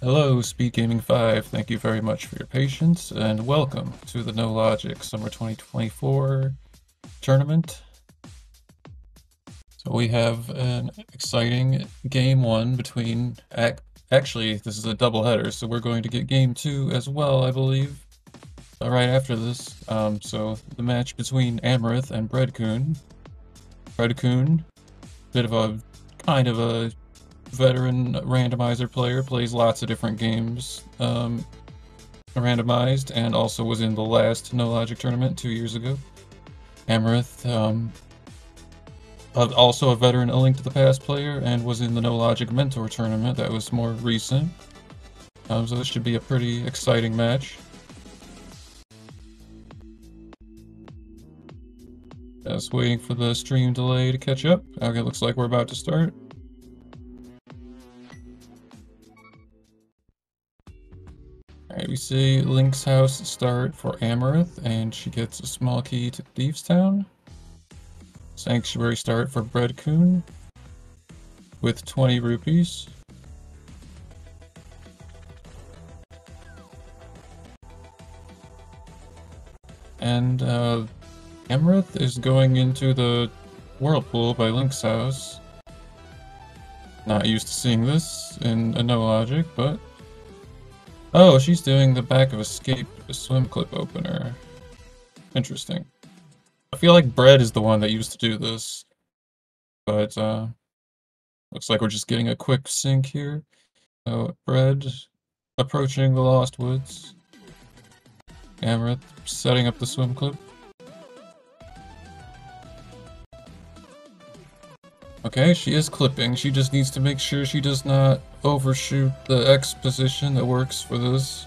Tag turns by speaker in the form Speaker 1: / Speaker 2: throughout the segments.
Speaker 1: Hello, SpeedGaming 5. Thank you very much for your patience, and welcome to the No Logic Summer 2024 tournament. So we have an exciting Game 1 between... Actually, this is a doubleheader, so we're going to get Game 2 as well, I believe, right after this. So the match between Amarith and Bread-kun. Bread-kun, bit of a... kind of a veteran randomizer player, plays lots of different games randomized, and also was in the last No Logic tournament 2 years ago. Amarith, also a veteran A Link to the Past player, and was in the No Logic Mentor tournament that was more recent. So this should be a pretty exciting match. Just waiting for the stream delay to catch up. Okay, looks like we're about to start. Alright, we see Link's house start for Amarith, and she gets a small key to Thieves Town. Sanctuary start for Bread-kun with 20 rupees. And Amarith is going into the Whirlpool by Link's house. Not used to seeing this in a No Logic, but... Oh, she's doing the back of Escape swim clip opener. Interesting. I feel like Bread is the one that used to do this. But, looks like we're just getting a quick sync here. So, Bread approaching the Lost Woods. Amarith setting up the swim clip. Okay, she is clipping. She just needs to make sure she does not overshoot the X position that works for this.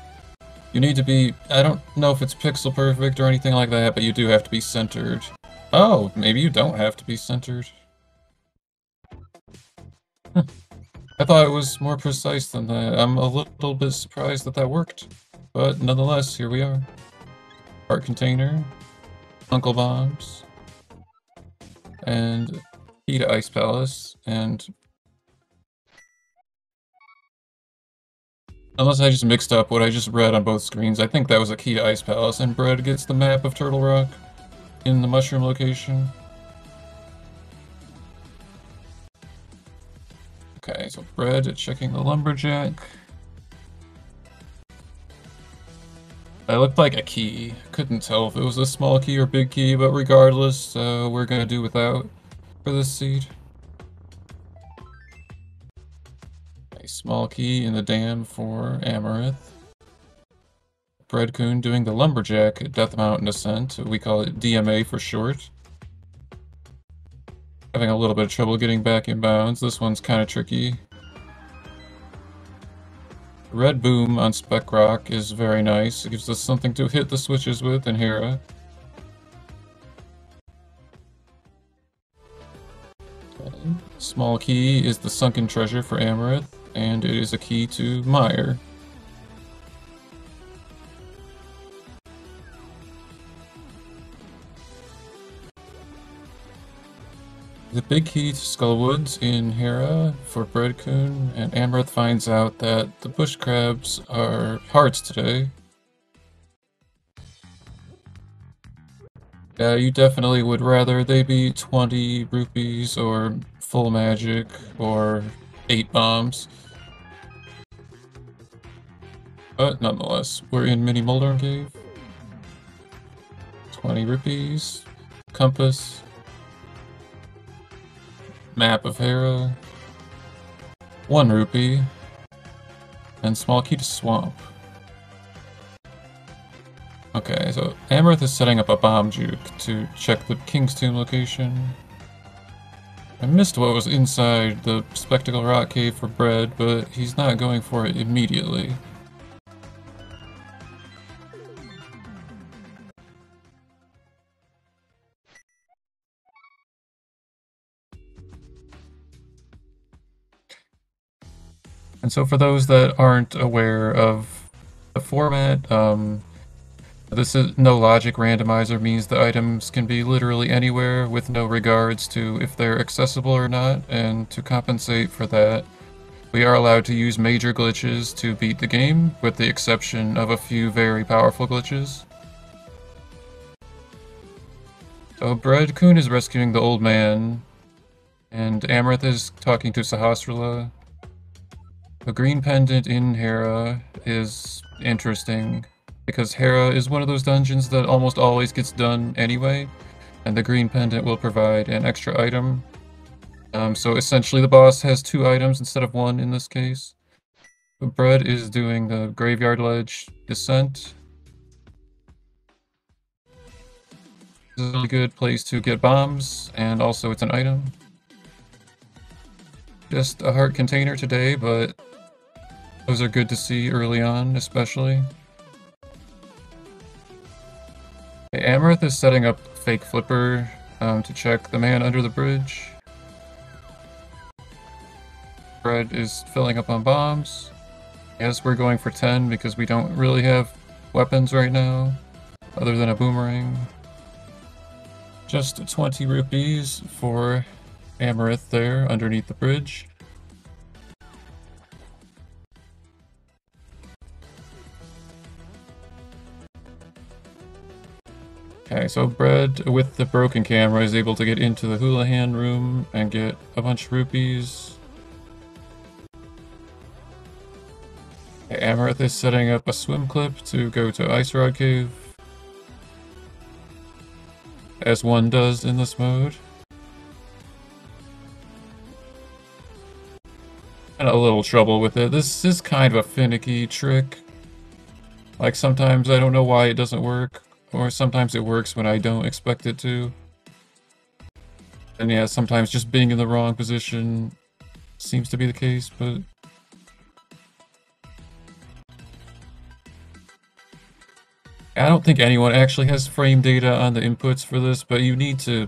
Speaker 1: You need to be... I don't know if it's pixel perfect or anything like that, but you do have to be centered. Oh, maybe you don't have to be centered. I thought it was more precise than that. I'm a little bit surprised that that worked. But nonetheless, here we are. Heart container. Uncle Bombs. And... key to Ice Palace, and... Unless I just mixed up what I just read on both screens, I think that was a key to Ice Palace, and Bread gets the map of Turtle Rock in the mushroom location. Okay, so Bread checking the Lumberjack. That looked like a key. Couldn't tell if it was a small key or big key, but regardless, we're gonna do without for this seed. A small key in the dam for Amarith. Bread-kun doing the Lumberjack Death Mountain Ascent. We call it DMA for short. Having a little bit of trouble getting back in bounds. This one's kind of tricky. Red Boom on Spec Rock is very nice. It gives us something to hit the switches with in Hera. Small key is the Sunken Treasure for Amarith, and it is a key to Meyer. The big key to Skullwoods in Hera for Bread-kun, and Amarith finds out that the bush crabs are hearts today. Yeah, you definitely would rather they be 20 rupees or full magic or 8 bombs. But nonetheless, we're in Mini Moldorm Cave. 20 rupees. Compass. Map of Hera. 1 rupee. And small key to Swamp. Okay, so Amarith is setting up a bomb juke to check the King's Tomb location. I missed what was inside the Spectacle Rock Cave for Bread, but he's not going for it immediately. And so for those that aren't aware of the format, this is no logic randomizer means the items can be literally anywhere with no regards to if they're accessible or not, and to compensate for that, We are allowed to use major glitches to beat the game, with the exception of a few very powerful glitches. So Bread-kun is rescuing the old man, and Amarith is talking to Sahasrara. The green pendant in Hera is interesting, because Hera is one of those dungeons that almost always gets done anyway, and the green pendant will provide an extra item. So essentially the boss has 2 items instead of 1 in this case. But Bread is doing the Graveyard Ledge Descent. This is a really good place to get bombs, and also it's an item. Just a heart container today, but those are good to see early on, especially. Okay, Amarith is setting up fake flipper to check the man under the bridge. Bread is filling up on bombs. Yes, we're going for 10 because we don't really have weapons right now, other than a boomerang. Just 20 rupees for Amarith there underneath the bridge. Okay, so Bread with the broken camera is able to get into the Houlihan room and get a bunch of rupees. Okay, Amarith is setting up a swim clip to go to Ice Rod Cave, as one does in this mode. And a little trouble with it. This is kind of a finicky trick. Like sometimes I don't know why it doesn't work, or sometimes it works when I don't expect it to. And yeah, sometimes just being in the wrong position seems to be the case, but I don't think anyone actually has frame data on the inputs for this, but you need to,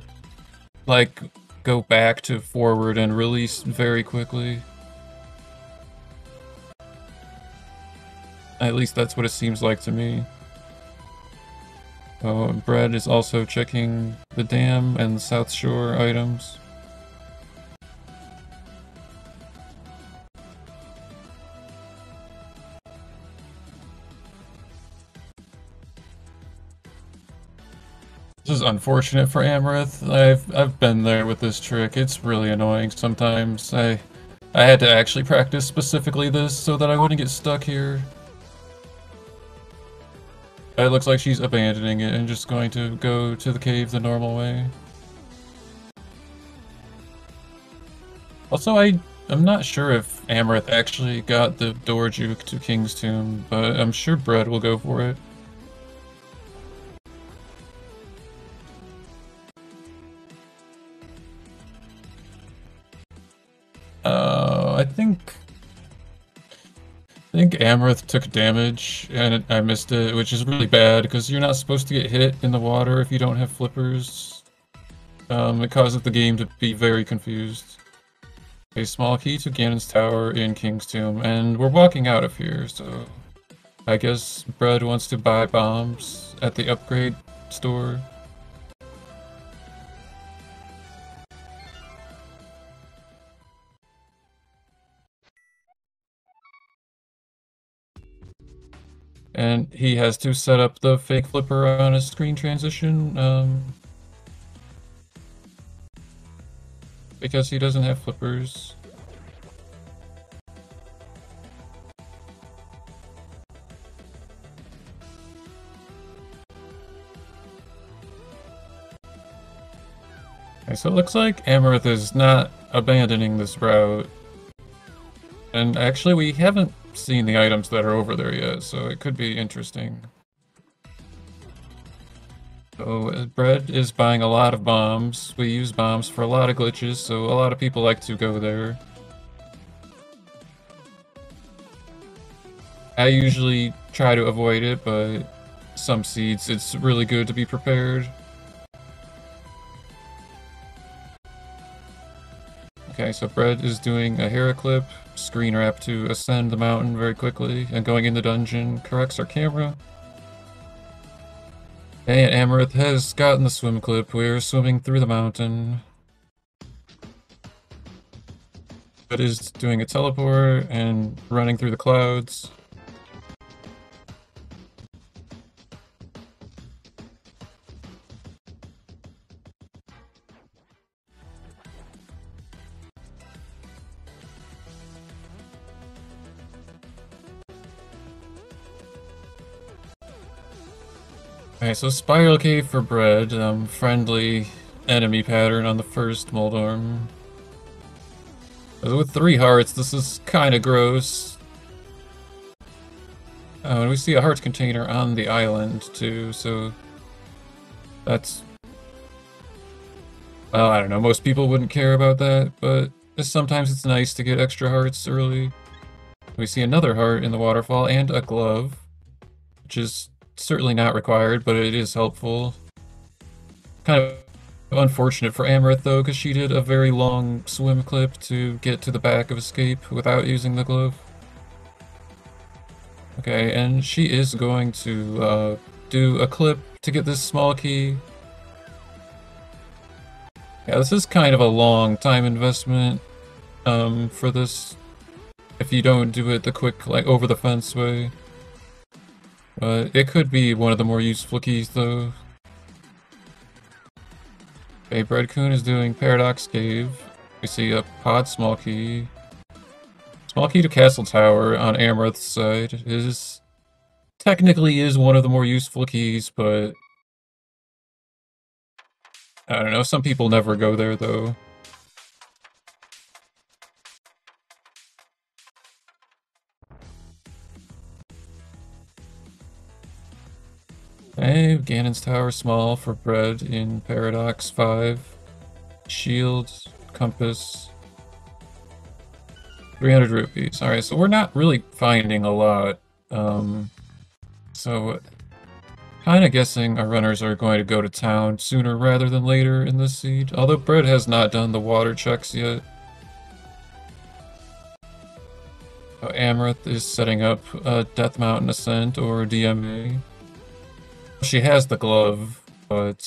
Speaker 1: like, go back to forward and release very quickly. At least that's what it seems like to me. Oh, Bread is also checking the dam and the South Shore items. This is unfortunate for Amarith. I've been there with this trick. It's really annoying sometimes. I had to actually practice specifically this so that I wouldn't get stuck here. It looks like she's abandoning it and just going to go to the cave the normal way. Also, I'm not sure if Amarith actually got the door juke to King's Tomb, but I'm sure Bread will go for it. I think Amarith took damage and I missed it, which is really bad because you're not supposed to get hit in the water if you don't have flippers. It causes the game to be very confused. A small key to Ganon's tower in King's Tomb, and we're walking out of here, so I guess Bread wants to buy bombs at the upgrade store. And he has to set up the fake flipper on a screen transition, because he doesn't have flippers. Okay, so it looks like Amarith is not abandoning this route. And actually, we haven't seen the items that are over there yet, so it could be interesting. So, Bread is buying a lot of bombs. We use bombs for a lot of glitches, so a lot of people like to go there. I usually try to avoid it, but some seeds, it's really good to be prepared. Okay, so Bread is doing a Hera clip, screen wrap to ascend the mountain very quickly, and going in the dungeon corrects our camera. And Amarith has gotten the swim clip. We're swimming through the mountain. is doing a teleport and running through the clouds. Alright, so Spiral Cave for Bread, friendly enemy pattern on the first Moldorm. With 3 hearts, this is kinda gross. Oh, and we see a heart container on the island, too, so... That's... Well, I don't know, most people wouldn't care about that, but sometimes it's nice to get extra hearts early. We see another heart in the waterfall, and a glove, which is certainly not required, but it is helpful. Kind of unfortunate for Amarith, though, because she did a very long swim clip to get to the back of Escape without using the glove. Okay, and she is going to do a clip to get this small key. Yeah, this is kind of a long time investment for this, if you don't do it the quick, like, over the fence way. But it could be one of the more useful keys, though. Okay, Bread-kun is doing Paradox Cave. We see a pod small key. Small key to Castle Tower on Amarith's side is... technically is one of the more useful keys, but... I don't know, some people never go there, though. Okay, Ganon's Tower small for Bread in Paradox 5. Shield, Compass... 300 rupees. Alright, so we're not really finding a lot. So... Kinda guessing our runners are going to go to town sooner rather than later in this seed. Although Bread has not done the water checks yet. So Amarith is setting up a Death Mountain Ascent or DMA. She has the glove, but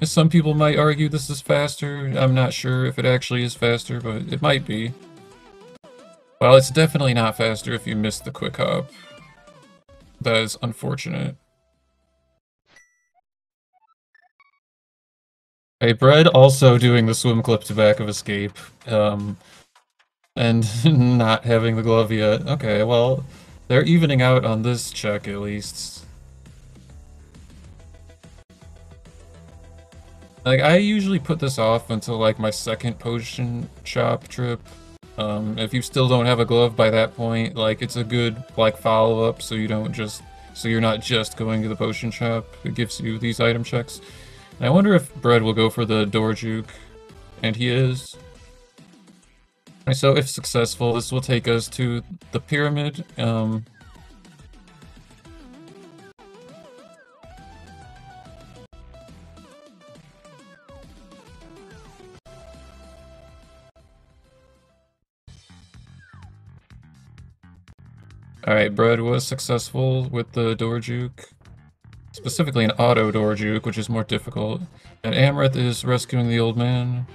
Speaker 1: some people might argue this is faster. I'm not sure if it actually is faster, but it might be. Well, it's definitely not faster if you miss the quick hop. That is unfortunate. Hey, Bread also doing the swim clip to back of Escape, and not having the glove yet. Okay, well, they're evening out on this check at least. Like, I usually put this off until, like, my second potion shop trip. If you still don't have a glove by that point, like, it's a good, like, follow-up so you don't just... so you're not just going to the potion shop. It gives you these item checks. And I wonder if Bread will go for the door juke. And he is. So if successful, this will take us to the pyramid. Alright, Bread was successful with the door juke. Specifically an auto door juke, which is more difficult. And Amarith is rescuing the old man.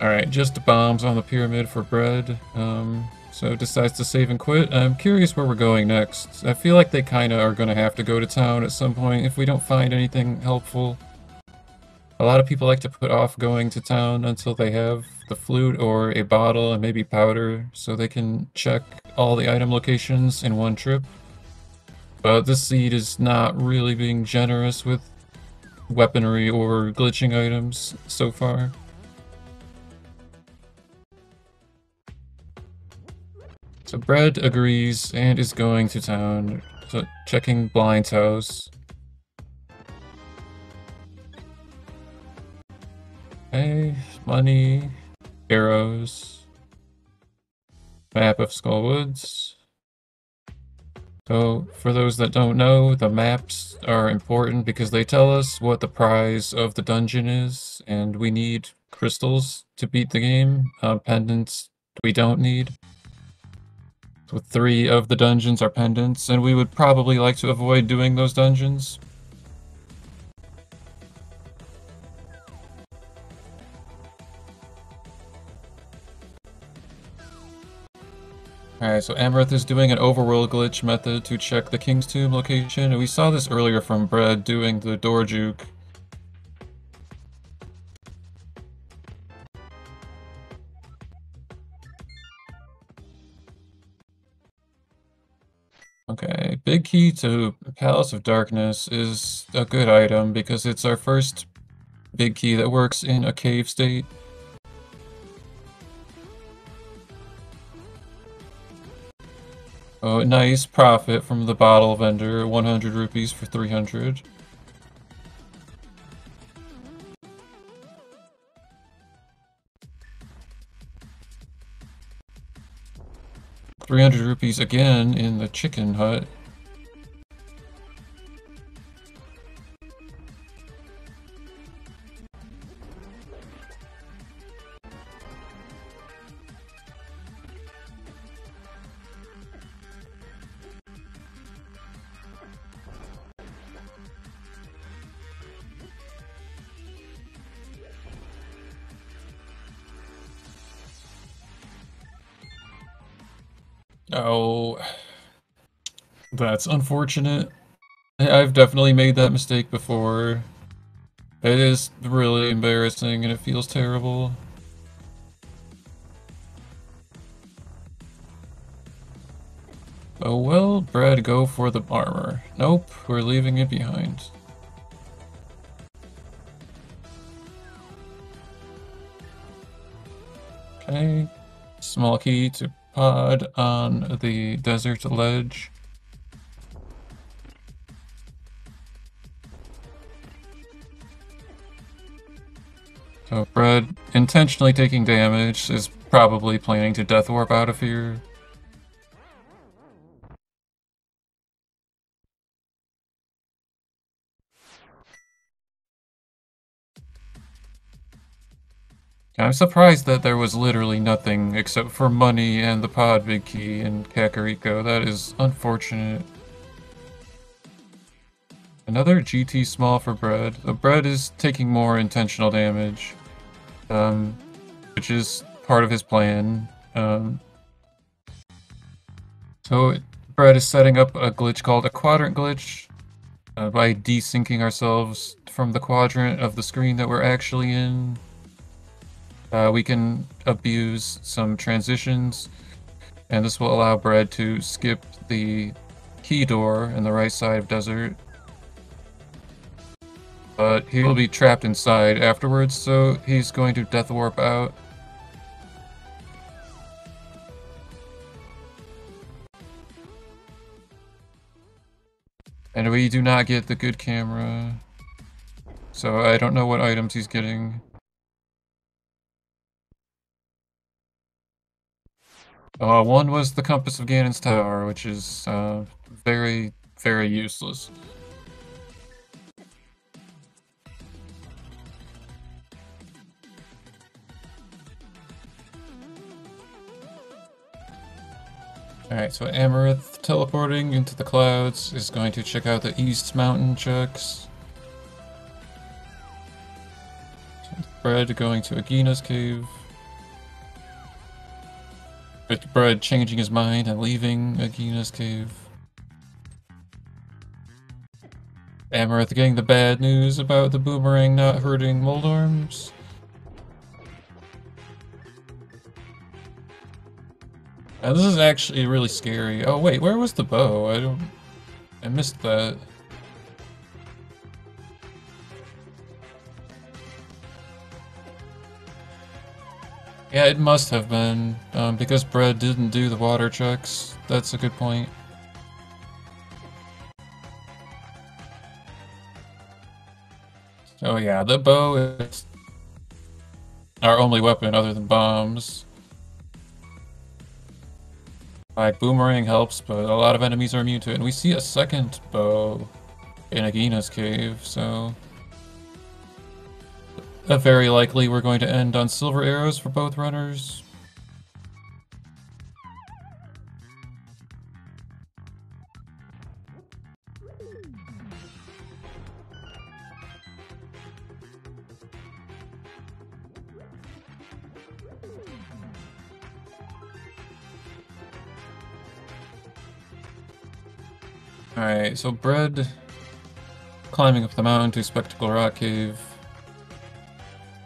Speaker 1: Alright, just bombs on the pyramid for Bread. So decides to save and quit. I'm curious where we're going next. I feel like they kinda are gonna have to go to town at some point if we don't find anything helpful. A lot of people like to put off going to town until they have the flute or a bottle and maybe powder so they can check all the item locations in one trip. But this seed is not really being generous with weaponry or glitching items so far. So Bread agrees and is going to town, so checking Blind's house. Okay, money, arrows, map of Skullwoods. So for those that don't know, the maps are important because they tell us what the prize of the dungeon is, and we need crystals to beat the game. Pendants we don't need. So 3 of the dungeons are pendants, and we would probably like to avoid doing those dungeons. Alright, so Amarith is doing an overworld glitch method to check the King's Tomb location, and we saw this earlier from Bread doing the door juke. Okay, big key to Palace of Darkness is a good item because it's our first big key that works in a cave state. Oh, nice profit from the bottle vendor, 100 rupees for 300. ₹300 again in the chicken hut. Oh, that's unfortunate. I've definitely made that mistake before. It is really embarrassing and it feels terrible. Oh well, Brad, go for the armor. Nope, we're leaving it behind. Okay, small key to pod on the desert ledge. So Brad, intentionally taking damage, is probably planning to death warp out of here. I'm surprised that there was literally nothing except for money and the pod big key in Kakariko. That is unfortunate. Another GT small for Bread. The Bread is taking more intentional damage, which is part of his plan. So Bread is setting up a glitch called a quadrant glitch by desyncing ourselves from the quadrant of the screen that we're actually in. We can abuse some transitions, and this will allow Bread to skip the key door in the right side of Desert. But he will be trapped inside afterwards, so he's going to death warp out. And we do not get the good camera, so I don't know what items he's getting. One was the Compass of Ganon's Tower, which is very, very useless. Alright, so Amarith teleporting into the clouds is going to check out the East Mountain checks. Bread going to Agina's cave. With Bread changing his mind and leaving Agina's cave. Amarith getting the bad news about the boomerang not hurting Moldorms. This is actually really scary. Oh wait, where was the bow? I missed that. Yeah, it must have been, because Bread didn't do the water checks. That's a good point. Oh yeah, the bow is our only weapon other than bombs. Like, boomerang helps, but a lot of enemies are immune to it. And we see a second bow in Agina's cave, so... very likely we're going to end on silver arrows for both runners. Alright, so Bread climbing up the mountain to Spectacle Rock Cave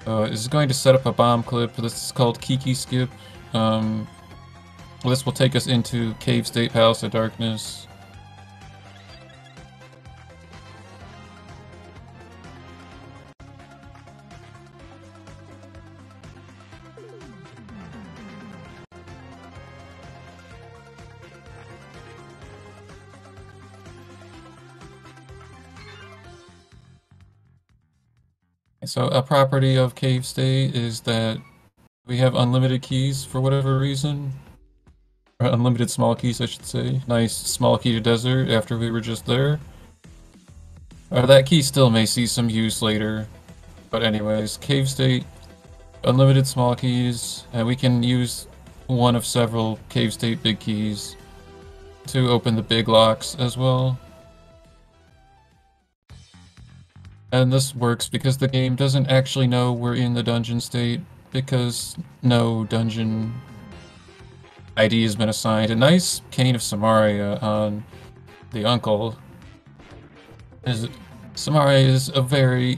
Speaker 1: is going to set up a bomb clip. This is called Kiki Skip. This will take us into Cave State Palace of Darkness. So a property of Cave State is that we have unlimited keys for whatever reason. Or unlimited small keys, I should say. Nice small key to desert after we were just there. That key still may see some use later. But anyways, Cave State, unlimited small keys, and we can use one of several Cave State big keys to open the big locks as well. And this works because the game doesn't actually know we're in the dungeon state, because no dungeon ID has been assigned. A nice Cane of Samaria on the uncle. Samaria is a very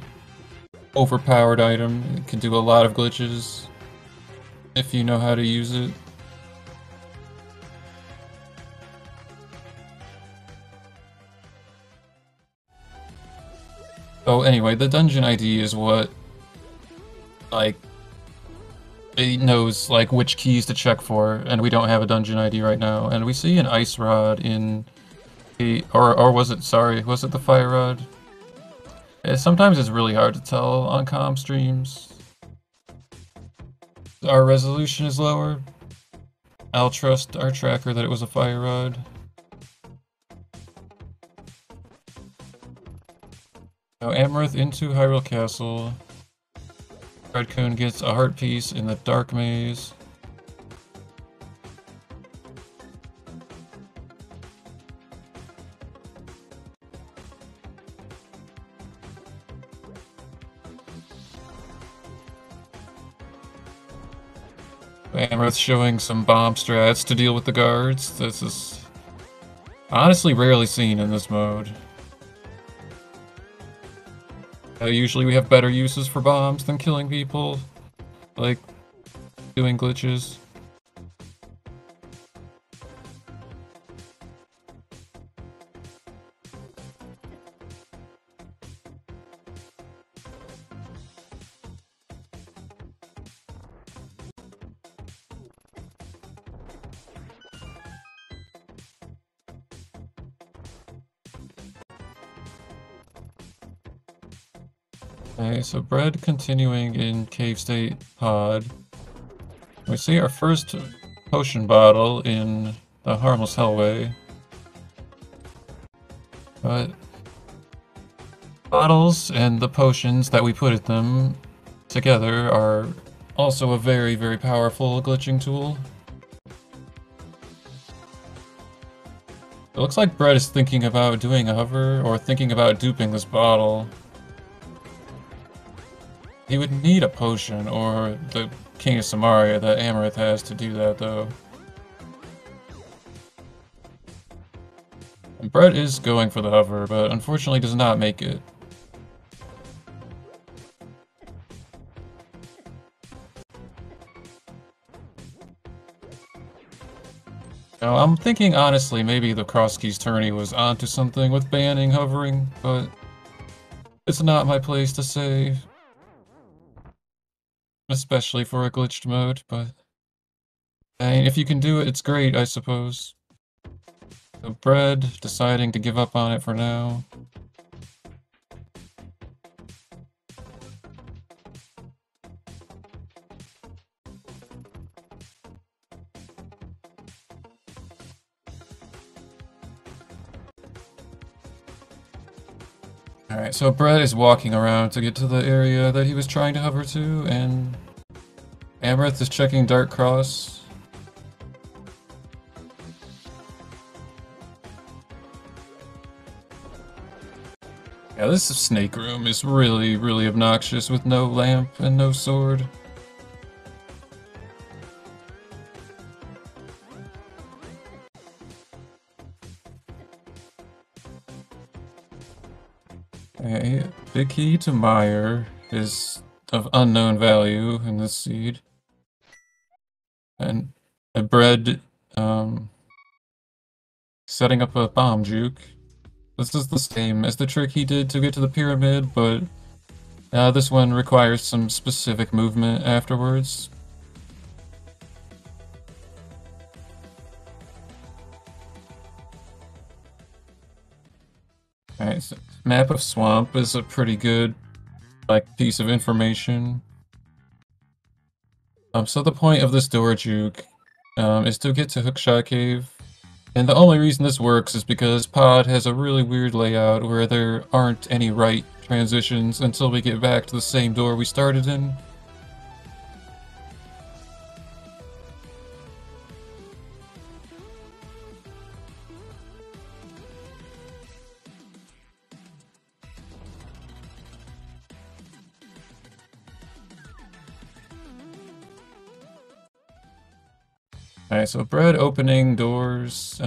Speaker 1: overpowered item. It can do a lot of glitches if you know how to use it. So anyway, the dungeon ID is what, like, it knows, like, which keys to check for, and we don't have a dungeon ID right now. And we see an ice rod in the, or was it, sorry, was it the fire rod? Sometimes it's really hard to tell on comm streams. Our resolution is lower. I'll trust our tracker that it was a fire rod. Now Amarith into Hyrule Castle. Bread-kun gets a heart piece in the dark maze. Amarith showing some bomb strats to deal with the guards. This is honestly rarely seen in this mode. Usually we have better uses for bombs than killing people, like doing glitches. Okay, so Bread continuing in Cave State Pod. We see our first potion bottle in the Harmless Hellway. But bottles and the potions that we put in them together are also a very, very powerful glitching tool. It looks like Bread is thinking about doing a hover, or thinking about duping this bottle. He would need a potion, or the King of Samaria that Amarith has to do that, though. And Bread is going for the hover, but unfortunately does not make it. Now, I'm thinking, honestly, maybe the Crosskeys tourney was onto something with banning hovering, but it's not my place to say. Especially for a glitched mode, but I mean, if you can do it, it's great, I suppose. So Bread deciding to give up on it for now. Alright, so Bread is walking around to get to the area that he was trying to hover to, and Amarith is checking Dark Cross. Yeah, this snake room is really, really obnoxious with no lamp and no sword. Okay, big key to Meyer is of unknown value in this seed. And a Bread setting up a bomb juke. This is the same as the trick he did to get to the pyramid, but this one requires some specific movement afterwards. Alright, so map of swamp is a pretty good piece of information. So the point of this door juke is to get to Hookshot Cave. And the only reason this works is because Pod has a really weird layout where there aren't any right transitions until we get back to the same door we started in. Alright, so Bread opening doors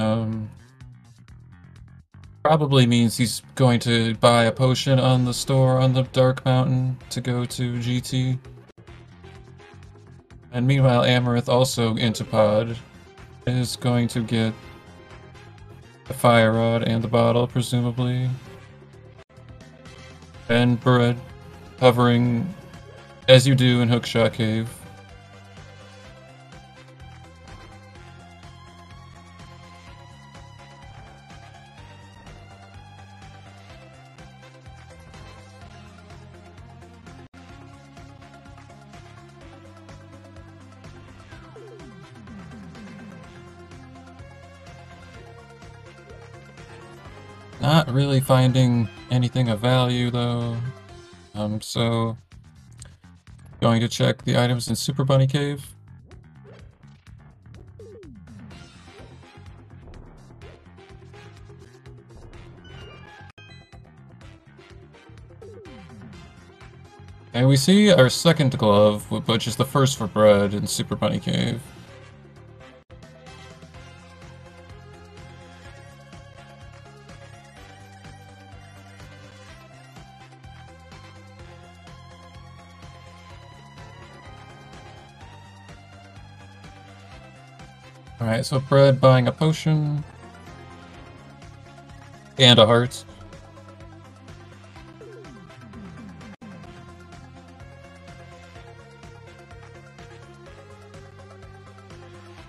Speaker 1: probably means he's going to buy a potion on the store on the Dark Mountain to go to GT. And meanwhile, Amarith, also into Pod, is going to get the fire rod and the bottle, presumably. And Bread hovering as you do in Hookshot Cave. Not really finding anything of value though, so going to check the items in Super Bunny Cave. And we see our second glove, which is the first for Bread in Super Bunny Cave. Alright, so Bread buying a potion. And a heart.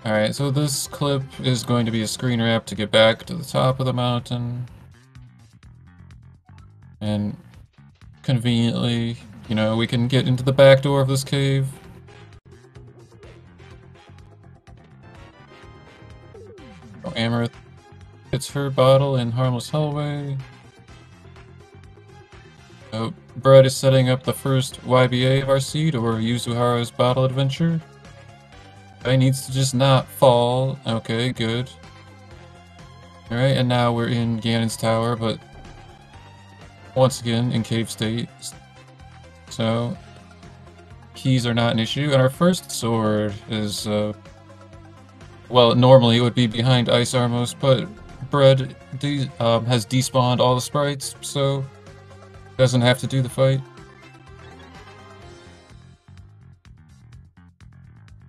Speaker 1: Alright, so this clip is going to be a screen wrap to get back to the top of the mountain. And conveniently, you know, we can get into the back door of this cave. Oh, Amarith gets her bottle in Harmless Hallway. Oh, Bread is setting up the first YBA of our seed, or Yuzuhara's Bottle Adventure. He needs to just not fall. Okay, good. Alright, and now we're in Ganon's Tower, but once again in cave state. So, keys are not an issue. And our first sword is, well, normally it would be behind Ice Armos, but Bread has despawned all the sprites, so doesn't have to do the fight.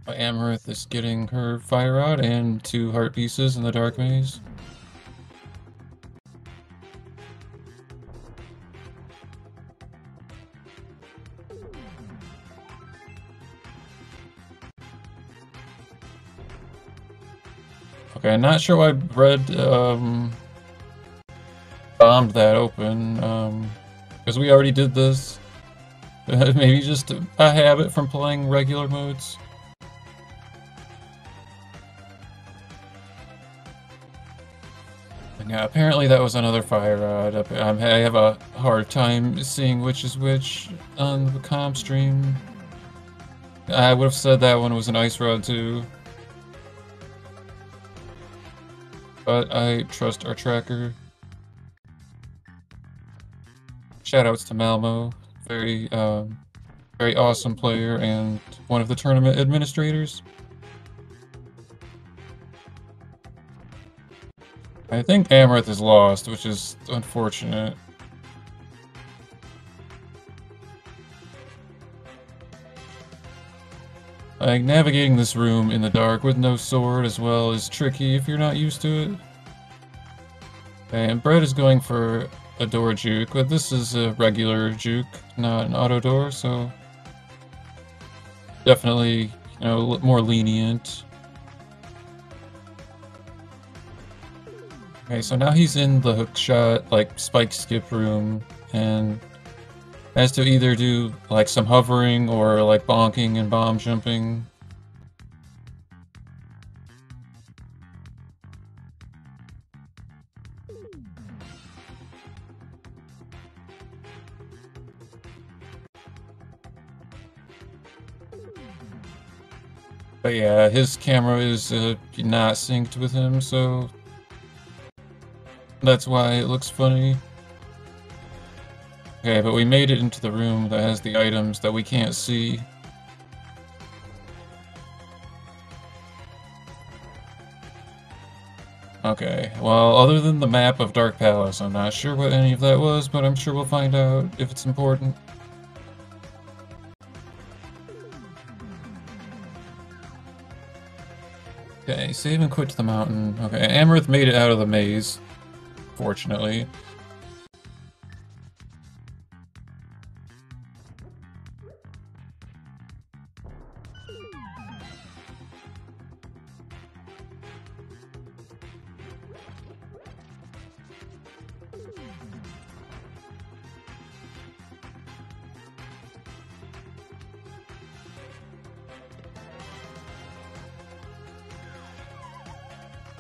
Speaker 1: Amarith is getting her fire rod and 2 heart pieces in the dark maze. Okay, I'm not sure why Bread bombed that open, because we already did this. Maybe just a habit from playing regular modes. Yeah, apparently that was another fire rod. I have a hard time seeing which is which on the comp stream. I would have said that one was an ice rod too. But I trust our tracker. Shoutouts to Malmo. Very awesome player and one of the tournament administrators. I think Amarith is lost, which is unfortunate. Like, navigating this room in the dark with no sword as well is tricky if you're not used to it. Okay, and Bread is going for a door juke, but this is a regular juke, not an auto door, so definitely, you know, more lenient. Okay, so now he's in the hookshot, like, spike skip room, and has to either do, like, some hovering or, like, bonking and bomb jumping. But yeah, his camera is not synced with him, so that's why it looks funny. Okay, but we made it into the room that has the items that we can't see. Okay, well, other than the map of Dark Palace, I'm not sure what any of that was, but I'm sure we'll find out if it's important. Okay, save and quit to the mountain. Okay, Amarith made it out of the maze, fortunately.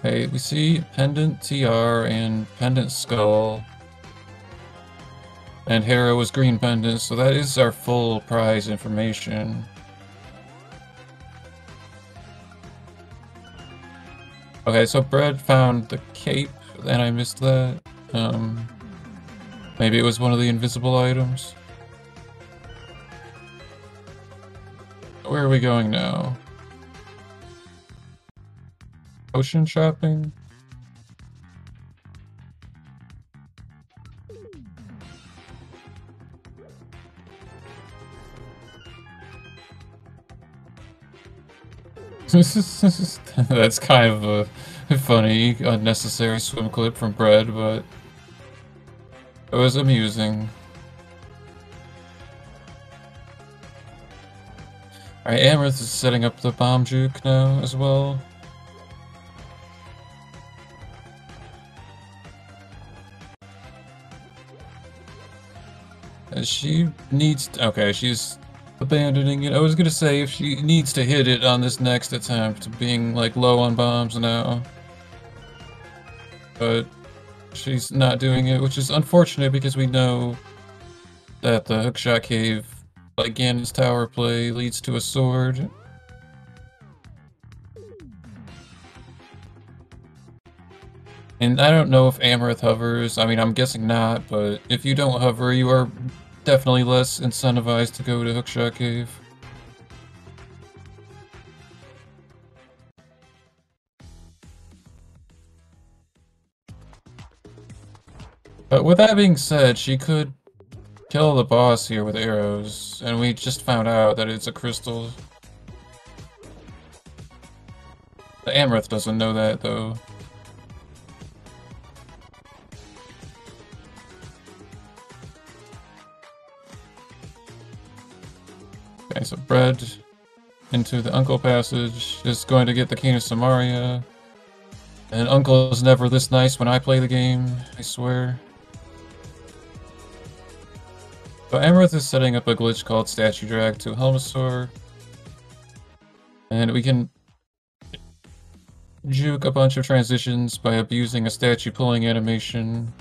Speaker 1: Okay, we see Pendant TR and Pendant Skull. And Hera was Green Pendant, so that is our full prize information. Okay, so Bread found the cape, and I missed that. Maybe it was one of the invisible items. Where are we going now? Ocean shopping? That's kind of a funny, unnecessary swim clip from Bread, but it was amusing. Alright, Amarith is setting up the bomb juke now as well. She needs to, okay, she's abandoning it. I was gonna say if she needs to hit it on this next attempt, being like low on bombs now. But she's not doing it, which is unfortunate because we know that the hookshot cave, like Ganon's tower play, leads to a sword. And I don't know if Amarith hovers. I mean, I'm guessing not, but if you don't hover, you are definitely less incentivized to go to Hookshot Cave. But with that being said, she could kill the boss here with arrows, and we just found out that it's a crystal. The Amarith doesn't know that, though. Okay, so Bread into the Uncle Passage is going to get the King of Samaria. And Uncle is never this nice when I play the game, I swear. So Amarith is setting up a glitch called Statue Drag to Helmasaur. And we can juke a bunch of transitions by abusing a statue pulling animation.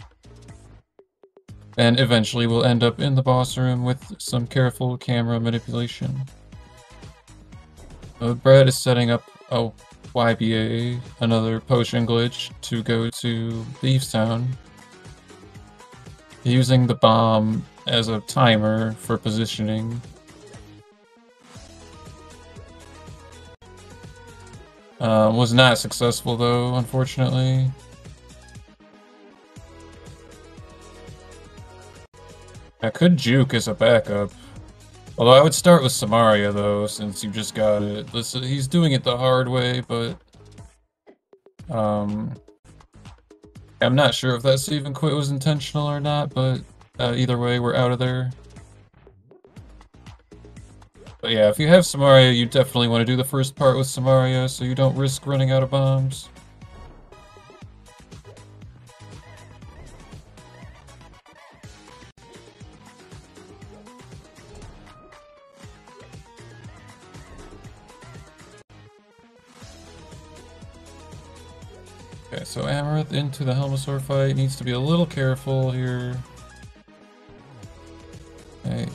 Speaker 1: And eventually we'll end up in the boss room with some careful camera manipulation. Bread is setting up a YBA, another potion glitch, to go to Beefstown, using the bomb as a timer for positioning. Was not successful though, unfortunately. I could juke as a backup. Although I would start with Samaria though, since you just got it. He's doing it the hard way, but I'm not sure if that save and quit was intentional or not, but either way, we're out of there. But yeah, if you have Samaria, you definitely want to do the first part with Samaria, so you don't risk running out of bombs. Okay, so Amarith into the Helmasaur fight, needs to be a little careful here. Okay.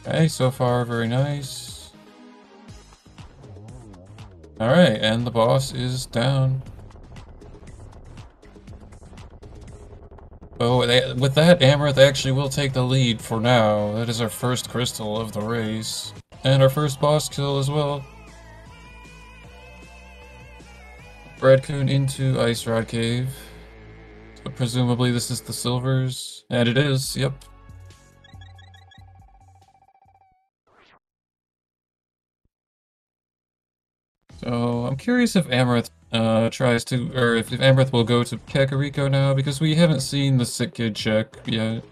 Speaker 1: Okay, so far very nice. Alright, and the boss is down. Oh, with that, Amarith actually will take the lead for now. That is our first crystal of the race. And our first boss kill as well. Bread-kun into Ice Rod Cave. So presumably this is the silvers. And it is, yep. So I'm curious if Amarith tries to, or if Amarith will go to Kakariko now, because we haven't seen the Sick Kid check yet.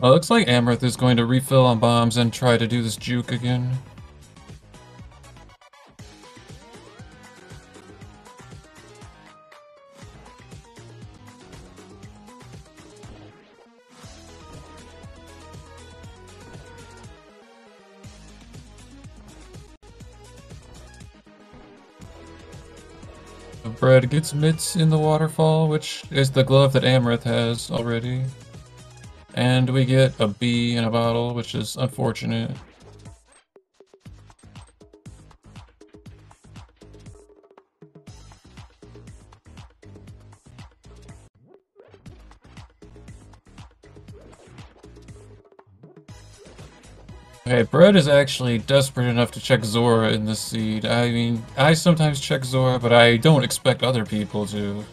Speaker 1: Well, it looks like Amarith is going to refill on bombs and try to do this juke again. Bread gets mitts in the waterfall, which is the glove that Amarith has already. And we get a bee in a bottle, which is unfortunate. Okay, Bread is actually desperate enough to check Zora in this seed. I mean, I sometimes check Zora, but I don't expect other people to.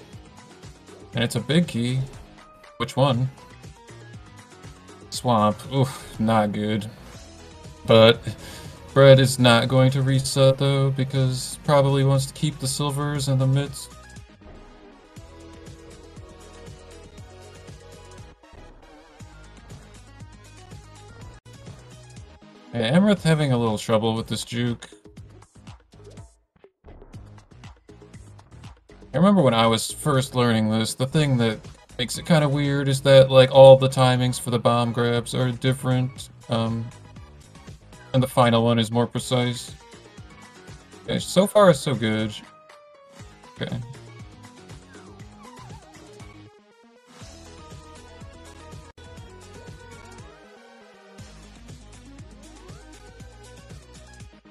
Speaker 1: And it's a big key. Which one? Swamp. Oof, not good. But Bread is not going to reset though, because probably wants to keep the silvers and the mitts. Yeah, Amarith having a little trouble with this juke. I remember when I was first learning this, the thing that makes it kind of weird is that, like, all the timings for the bomb grabs are different, and the final one is more precise. Okay, so far so good. Okay.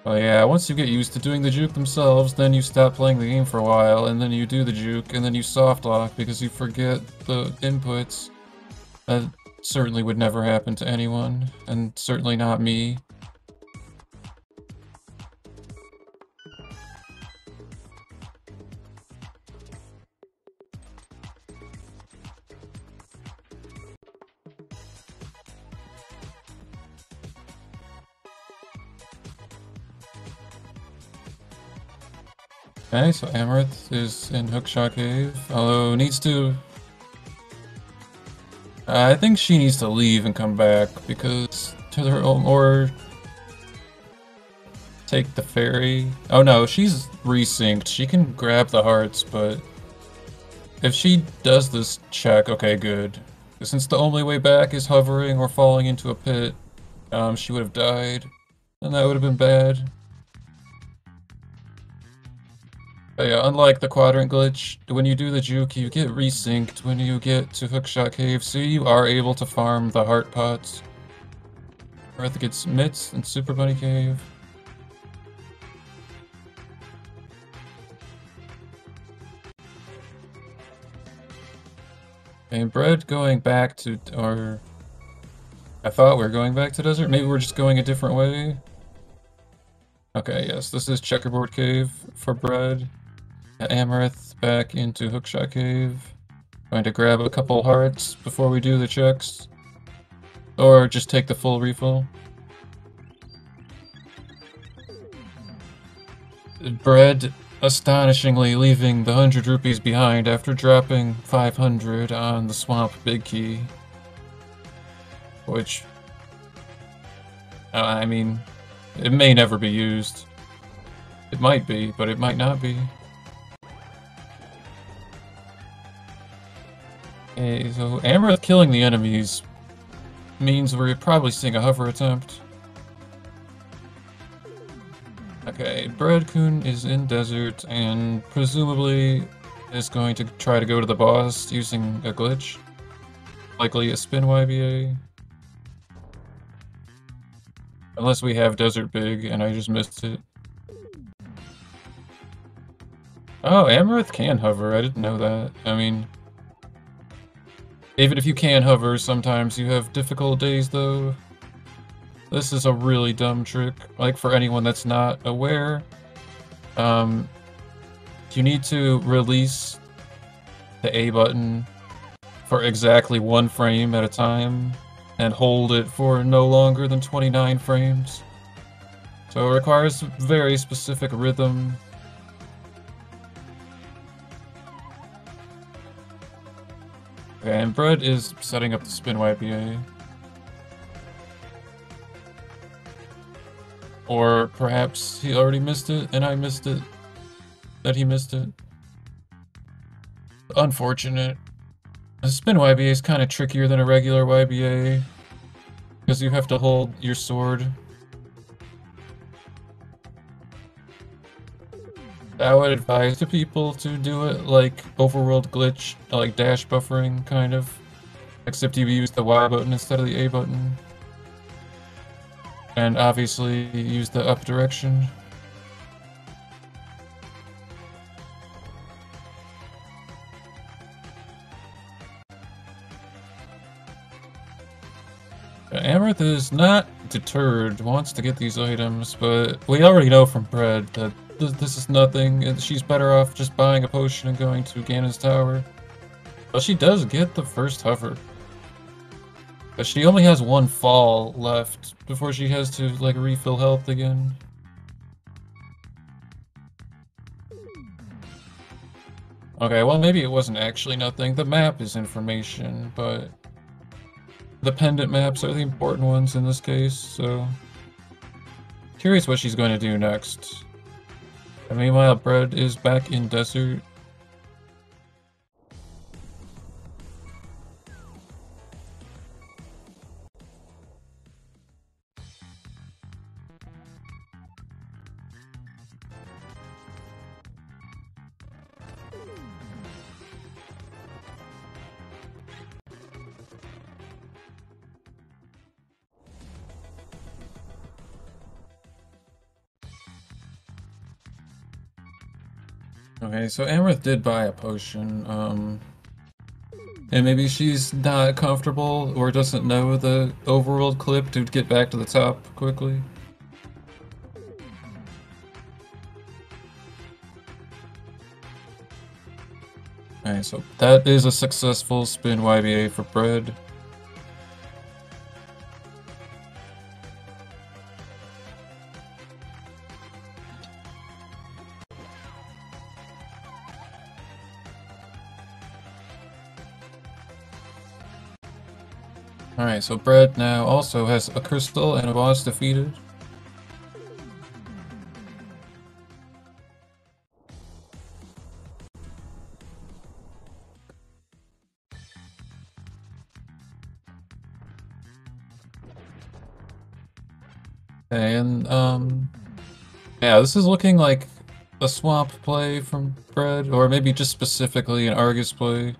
Speaker 1: Oh yeah, once you get used to doing the juke themselves, then you stop playing the game for a while, and then you do the juke, and then you soft lock because you forget the inputs. That certainly would never happen to anyone, and certainly not me. Okay, so Amarith is in Hookshot Cave, although needs to... I think she needs to leave and come back, because to her own, or take the ferry. Oh no, she's resynced. She can grab the hearts, but if she does this check, okay, good. Since the only way back is hovering or falling into a pit, she would have died, and that would have been bad. But yeah, unlike the quadrant glitch, when you do the juke, you get resynced when you get to Hookshot Cave, so you are able to farm the heart pots. Amarith gets mitts in Super Bunny Cave. And Bread going back to, or I thought we were going back to desert. Maybe we're just going a different way. Okay, yes, this is Checkerboard Cave for Bread. Amarith back into Hookshot Cave. Going to grab a couple hearts before we do the checks. Or just take the full refill. Bread astonishingly leaving the 100 rupees behind after dropping 500 on the Swamp Big Key. Which, I mean, it may never be used. It might be, but it might not be. Okay, so Amarith killing the enemies means we're probably seeing a hover attempt. Okay, Bread-kun is in desert and presumably is going to try to go to the boss using a glitch. Likely a spin YBA. Unless we have Desert Big and I just missed it. Oh, Amarith can hover, I didn't know that. I mean, even if you can hover, sometimes you have difficult days though. This is a really dumb trick, like for anyone that's not aware. You need to release the A button for exactly 1 frame at a time and hold it for no longer than 29 frames. So it requires very specific rhythm. Okay, and Bread is setting up the spin YPA. Or perhaps he already missed it and I missed it. That he missed it. Unfortunate. A spin YBA is kind of trickier than a regular YBA. Because you have to hold your sword. I would advise to people to do it like overworld glitch, like dash buffering, kind of. Except you use the Y button instead of the A button. And obviously use the up direction. Amarith is not deterred, wants to get these items, but we already know from Bread that this is nothing, and she's better off just buying a potion and going to Ganon's Tower. But she does get the first hover. But she only has 1 fall left before she has to, like, refill health again. Okay, well maybe it wasn't actually nothing. The map is information, but the pendant maps are the important ones in this case, so... Curious what she's going to do next. And meanwhile, Bread is back in desert. Okay, so Amarith did buy a potion, and maybe she's not comfortable or doesn't know the overworld clip to get back to the top quickly. Alright, so that is a successful spin YBA for Bread. Alright, so Bread now also has a crystal and a boss defeated. Okay, and yeah, this is looking like a swamp play from Bread, or maybe just specifically an Argus play.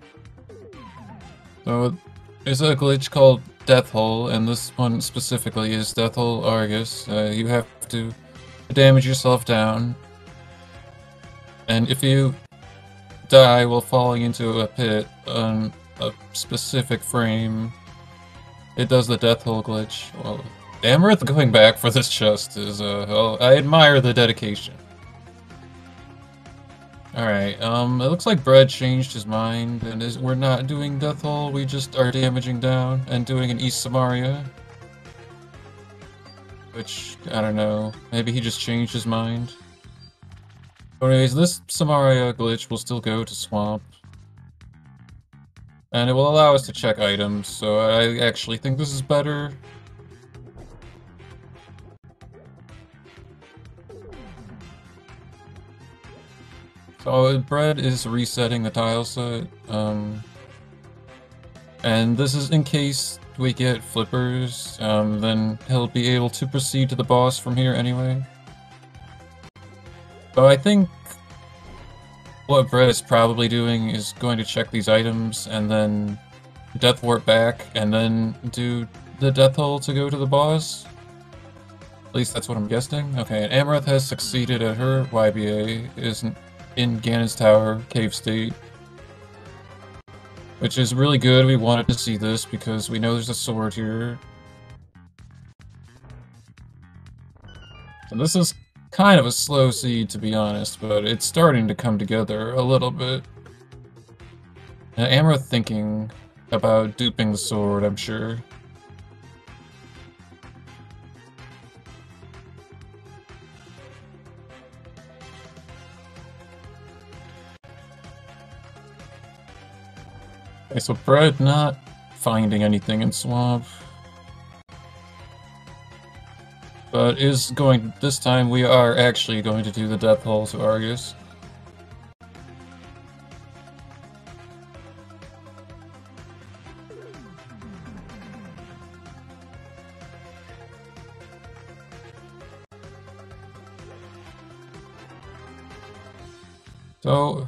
Speaker 1: So there's a glitch called Death Hole, and this one specifically is Death Hole Argus. You have to damage yourself down, and if you die while falling into a pit on a specific frame, it does the Death Hole glitch. Well, Amarith going back for this chest is, well, I admire the dedication. Alright, it looks like Bread changed his mind, and we're not doing Death Hole, we just are damaging down and doing an East Samaria. Which, I don't know, maybe he just changed his mind. But anyways, this Samaria glitch will still go to Swamp. And it will allow us to check items, so I actually think this is better. So Bread is resetting the tile set, and this is in case we get flippers, then he'll be able to proceed to the boss from here anyway. So I think what Bread is probably doing is going to check these items and then Death Warp back and then do the Death Hole to go to the boss. At least that's what I'm guessing. Okay, and Amarith has succeeded at her YBA, is in Ganon's Tower, Cave State. Which is really good, we wanted to see this because we know there's a sword here. And this is kind of a slow seed, to be honest, but it's starting to come together a little bit. And Amarith thinking about duping the sword, I'm sure. Okay, so Bread not finding anything in Swamp. But is going, this time we are actually going to do the Death Hole to Argus. So,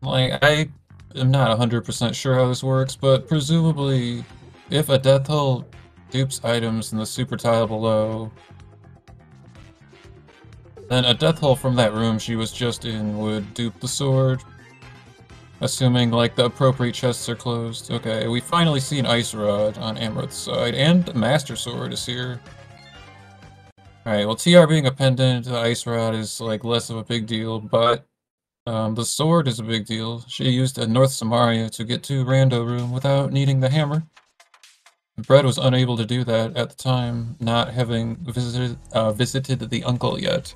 Speaker 1: like, I am not 100% sure how this works, but presumably, if a Death Hole dupes items in the super tile below, then a Death Hole from that room she was just in would dupe the sword. Assuming, like, the appropriate chests are closed. Okay, we finally see an Ice Rod on Amarith's side, and Master Sword is here. Alright, well, TR being a pendant, the Ice Rod is, like, less of a big deal, but the sword is a big deal. She used a North Samaria to get to Rando Room without needing the hammer. Bread was unable to do that at the time, not having visited the uncle yet.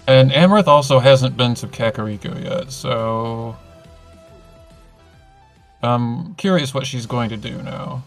Speaker 1: And Amarith also hasn't been to Kakariko yet, so I'm curious what she's going to do now.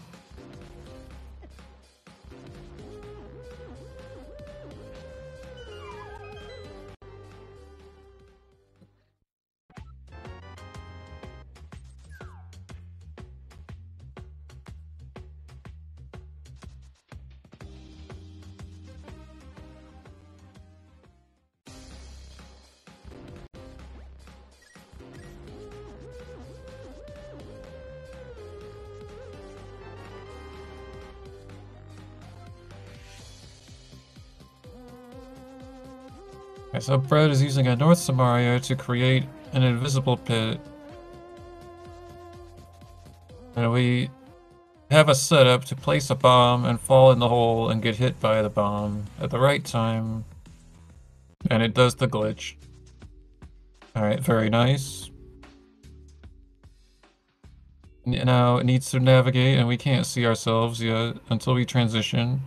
Speaker 1: Okay, so Bread is using a North Samaria to create an invisible pit. And we have a setup to place a bomb and fall in the hole and get hit by the bomb at the right time. And it does the glitch. Alright, very nice. Now it needs to navigate and we can't see ourselves yet until we transition.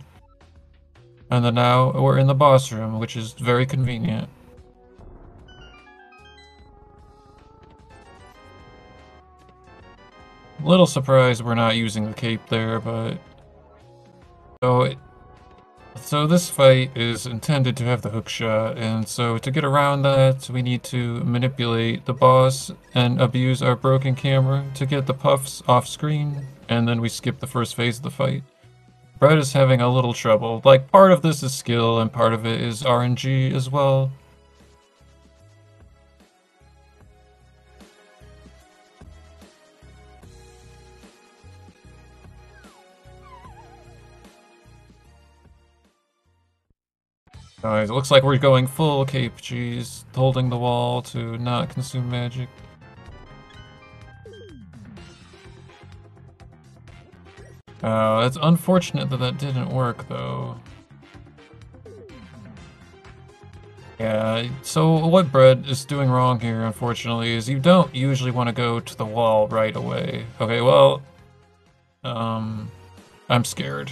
Speaker 1: And then now we're in the boss room, which is very convenient. Little surprised we're not using the cape there, but... So, So this fight is intended to have the hook shot, and so to get around that, we need to manipulate the boss and abuse our broken camera to get the puffs off screen, and then we skip the first phase of the fight. Bread is having a little trouble. Like, part of this is skill, and part of it is RNG as well. Alright, it looks like we're going full cape cheese, holding the wall to not consume magic. It's unfortunate that that didn't work, though. Yeah, so what Bread is doing wrong here, unfortunately, is you don't usually want to go to the wall right away. Okay, well, I'm scared.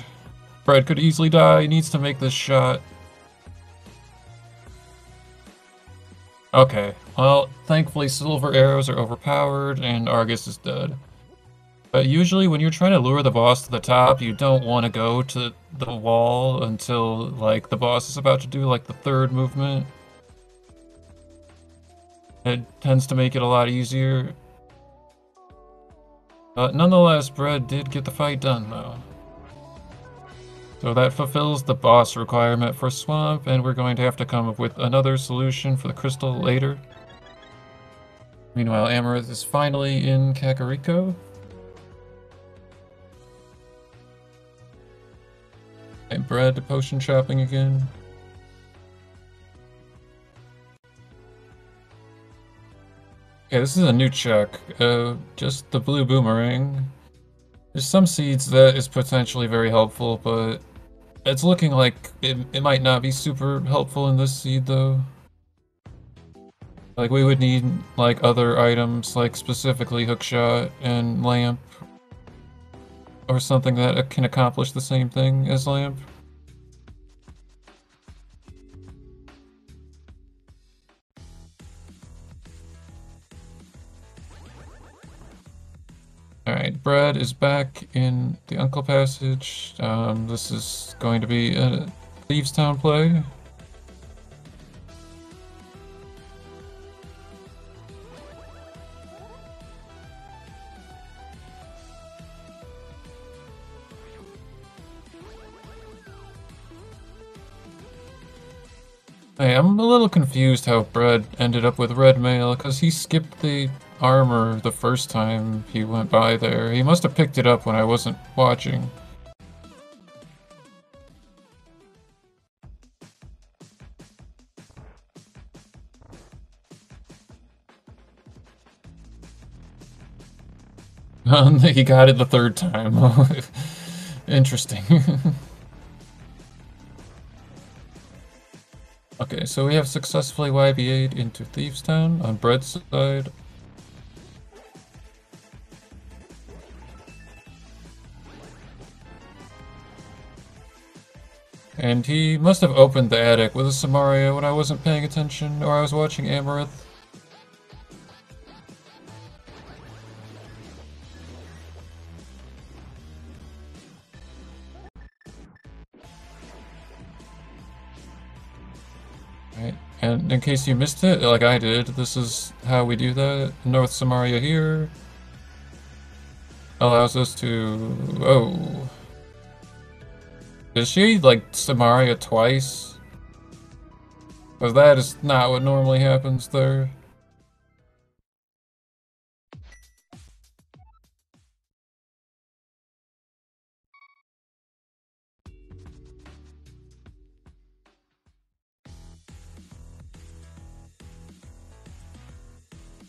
Speaker 1: Bread could easily die, he needs to make this shot. Okay, well, thankfully silver arrows are overpowered and Argus is dead. But usually when you're trying to lure the boss to the top, you don't want to go to the wall until, like, the boss is about to do, like, the third movement. It tends to make it a lot easier. But nonetheless, Bread did get the fight done, though. So that fulfills the boss requirement for Swamp, and we're going to have to come up with another solution for the crystal later. Meanwhile, Amarith is finally in Kakariko. And Bread potion shopping again. Okay, this is a new check. Just the blue boomerang. There's some seeds that is potentially very helpful, but it's looking like it might not be super helpful in this seed, though. Like, we would need, like, other items, like specifically hookshot and lamp, or something that can accomplish the same thing as lamp. Alright, Brad is back in the Uncle Passage. This is going to be a Thieves Town play. Hey, I'm a little confused how Brad ended up with red mail, because he skipped the armor the first time he went by there. He must have picked it up when I wasn't watching. He got it the third time. Interesting. Okay, so we have successfully YBA'd into Thieves Town on Bread's side. And he must have opened the attic with a Samaria when I wasn't paying attention, or I was watching Amarith. Right, and in case you missed it, like I did, this is how we do that. North Samaria here allows us to... Oh. Did she, like, Samaria twice? Because that is not what normally happens there.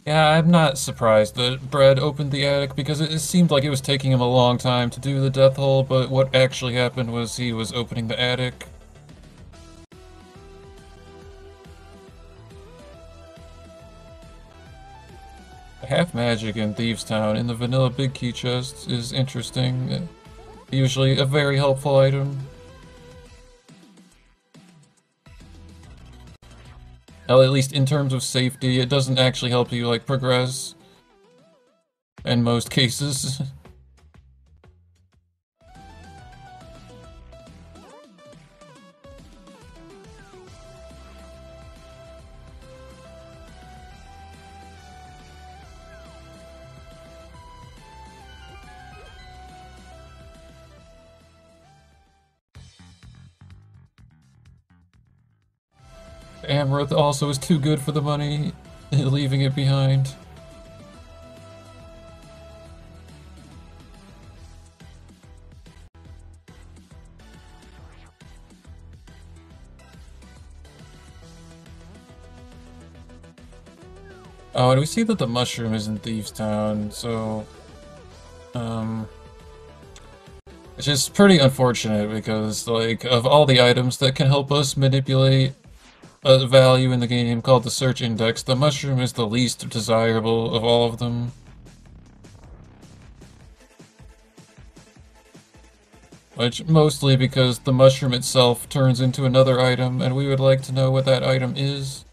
Speaker 1: Yeah, I'm not surprised that Brad opened the attic because it seemed like it was taking him a long time to do the death hole, but what actually happened was he was opening the attic. Half magic in Thieves Town in the vanilla big key chest is interesting. Usually a very helpful item. Well, at least in terms of safety, it doesn't actually help you, like, progress. In most cases. Amarith also is too good for the money, leaving it behind. Oh, and we see that the mushroom is in Thieves Town, so it's just pretty unfortunate because, like, of all the items that can help us manipulate a value in the game called the search index, the mushroom is the least desirable of all of them. Which mostly because the mushroom itself turns into another item, and we would like to know what that item is.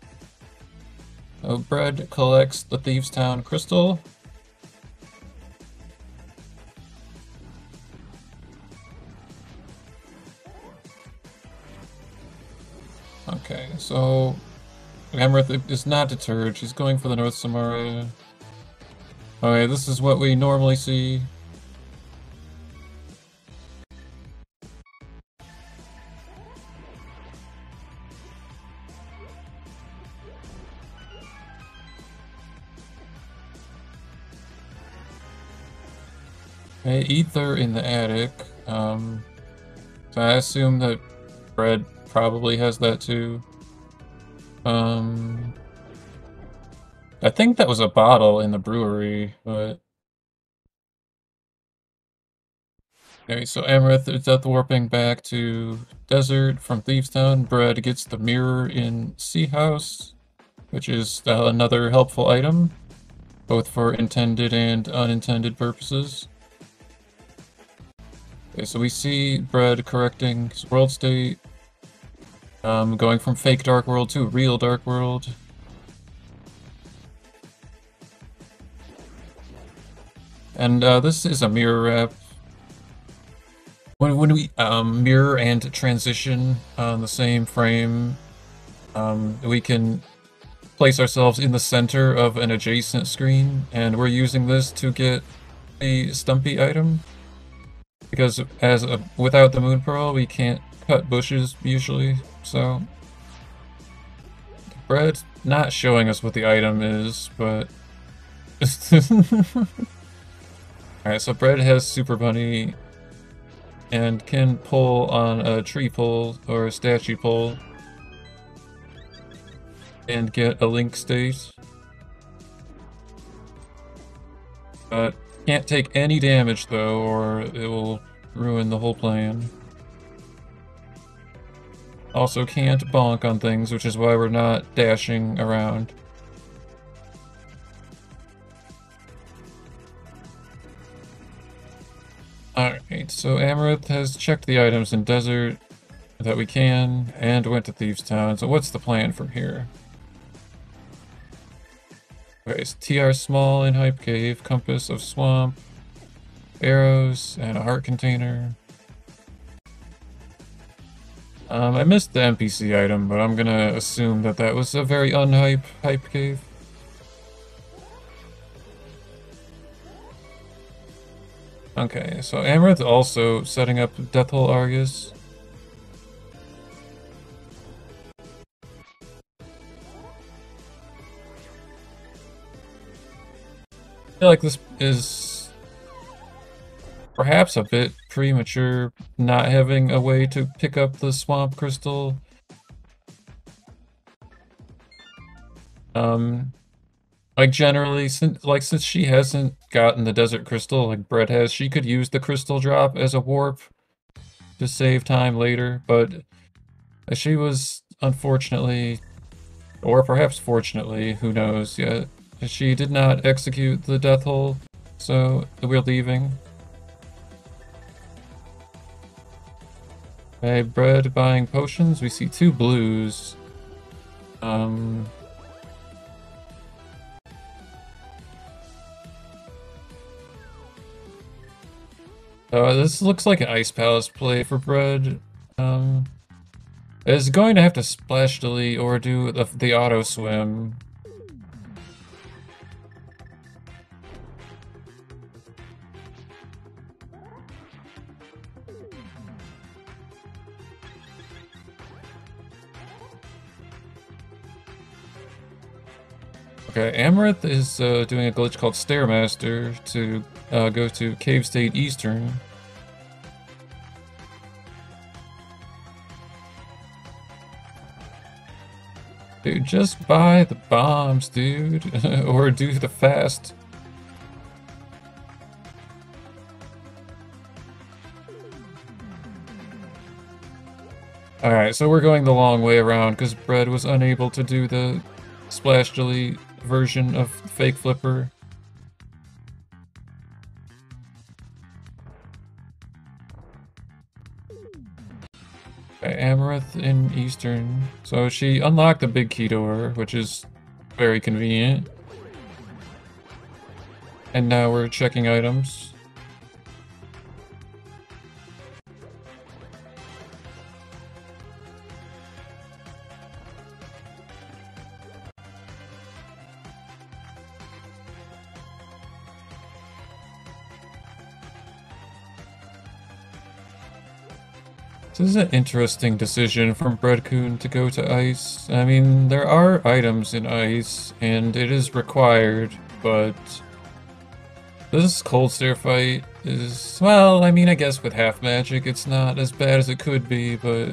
Speaker 1: So Bread collects the Thieves Town crystal. Okay, so Amarith is not deterred. She's going for the North Samara. Okay, this is what we normally see. Okay, Ether in the attic. So I assume that Bread probably has that too. I think that was a bottle in the brewery, but... Okay, so Amarith is death warping back to Desert from Thieves Town. Bread gets the mirror in Sea House, which is another helpful item, both for intended and unintended purposes. Okay, so we see Bread correcting his world state, going from fake Dark World to real Dark World. And this is a mirror wrap. When we mirror and transition on the same frame, we can place ourselves in the center of an adjacent screen, and we're using this to get a Stumpy item. Because without the Moon Pearl, we can't cut bushes usually, so... Bread's not showing us what the item is, but... Alright, so Bread has Super Bunny and can pull on a tree pole or a statue pole and get a link state. But can't take any damage though, or it will ruin the whole plan. Also can't bonk on things, which is why we're not dashing around. Alright, so Amarith has checked the items in Desert that we can, and went to Thieves Town, so what's the plan from here? Okay, so TR Small in Hype Cave, Compass of Swamp, arrows, and a heart container. I missed the NPC item, but I'm gonna assume that that was a very unhype Hype Cave. Okay, so Amarith also setting up Death Hole Argus. I feel like this is perhaps a bit premature, not having a way to pick up the Swamp Crystal. Like generally, since she hasn't gotten the Desert Crystal like Bread has, she could use the Crystal Drop as a warp to save time later, but she was unfortunately, or perhaps fortunately, who knows yet, she did not execute the Death Hole, so we're leaving. Okay, Bread buying potions, we see 2 blues. This looks like an Ice Palace play for Bread. It's going to have to splash delete or do the auto swim. Okay, Amarith is doing a glitch called Stairmaster to go to Cave State Eastern. Dude, just buy the bombs, dude. Or do the fast. Alright, so we're going the long way around because Bread was unable to do the splash delete version of Fake Flipper. Okay, Amarith in Eastern. So she unlocked the big key door, which is very convenient. And now we're checking items. This is an interesting decision from Bread-kun to go to Ice. I mean, there are items in Ice, and it is required, but this Cold Stare fight is, well, I mean, I guess with half magic, it's not as bad as it could be, but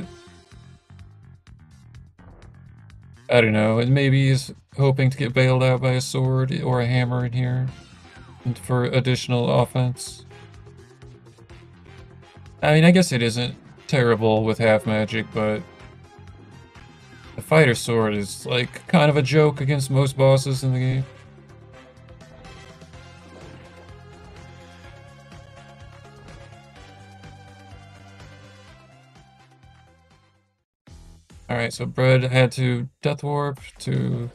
Speaker 1: I don't know. And maybe he's hoping to get bailed out by a sword or a hammer in here for additional offense. I mean, I guess it isn't terrible with half magic, but the fighter sword is like kind of a joke against most bosses in the game. Alright, so Bread had to Death Warp to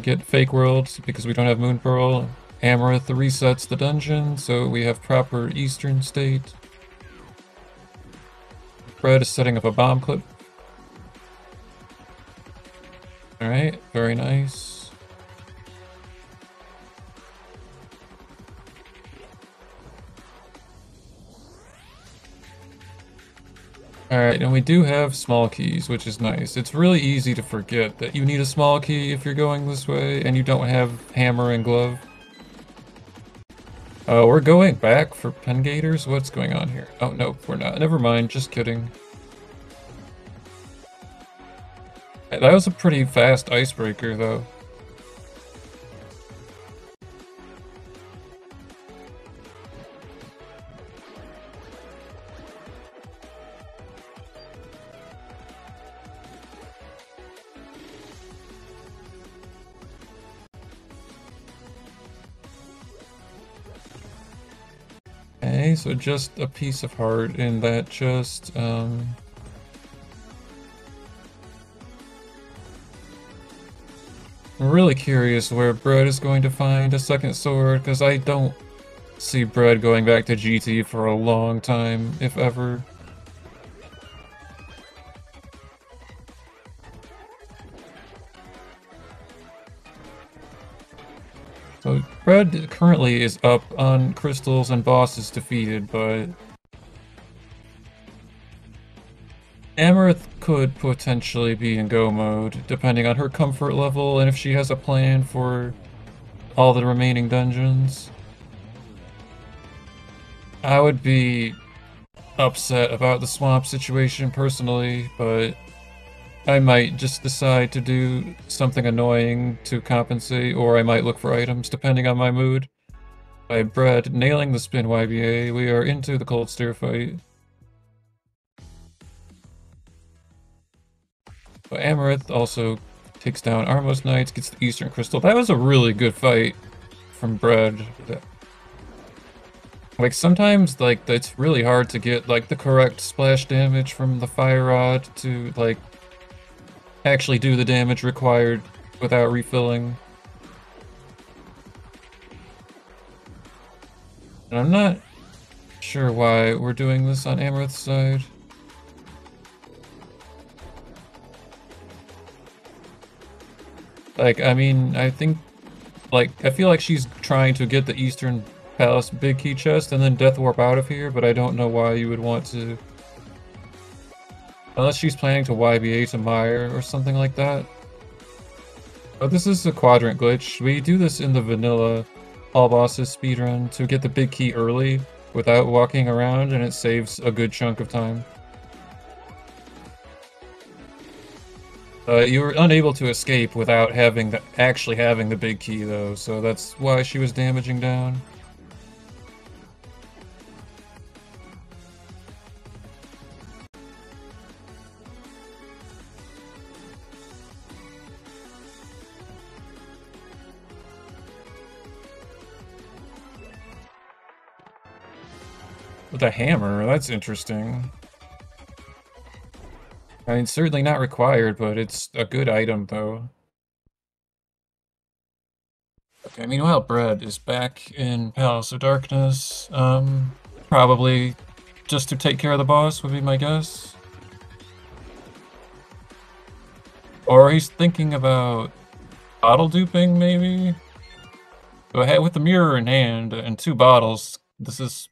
Speaker 1: get Fake World because we don't have Moon Pearl. Amarith resets the dungeon, so we have proper Eastern state. Bread is setting up a bomb clip. Alright, very nice. Alright, and we do have small keys, which is nice. It's really easy to forget that you need a small key if you're going this way, and you don't have hammer and glove. We're going back for pen gators? What's going on here? Oh, no, we're not. Never mind, just kidding. That was a pretty fast icebreaker, though. Okay, so just a piece of heart in that chest. I'm really curious where Bread is going to find a second sword, because I don't see Bread going back to GT for a long time, if ever. So Bread currently is up on crystals and bosses defeated, but Amarith could potentially be in go mode, depending on her comfort level and if she has a plan for all the remaining dungeons. I would be upset about the swamp situation personally, but I might just decide to do something annoying to compensate, or I might look for items depending on my mood. By Bread nailing the spin YBA, we are into the Cold Stare fight. But Amarith also takes down Armos Knights, gets the Eastern Crystal. That was a really good fight from Bread. Like, sometimes, like, it's really hard to get, like, the correct splash damage from the Fire Rod to, like, actually do the damage required without refilling. And I'm not sure why we're doing this on Amarith's side. Like, I mean, I think, like, I feel like she's trying to get the Eastern Palace big key chest and then Death Warp out of here, but I don't know why you would want to. Unless she's planning to YBA to Meyer or something like that. Oh, this is a quadrant glitch. We do this in the vanilla all bosses speedrun to get the big key early without walking around, and it saves a good chunk of time. You were unable to escape without actually having the big key, though, so that's why she was damaging down. With a hammer, that's interesting. I mean, certainly not required, but it's a good item, though. Okay, meanwhile, Bread is back in Palace of Darkness. Probably just to take care of the boss would be my guess. Or he's thinking about bottle duping, maybe? But with the mirror in hand and 2 bottles, this is...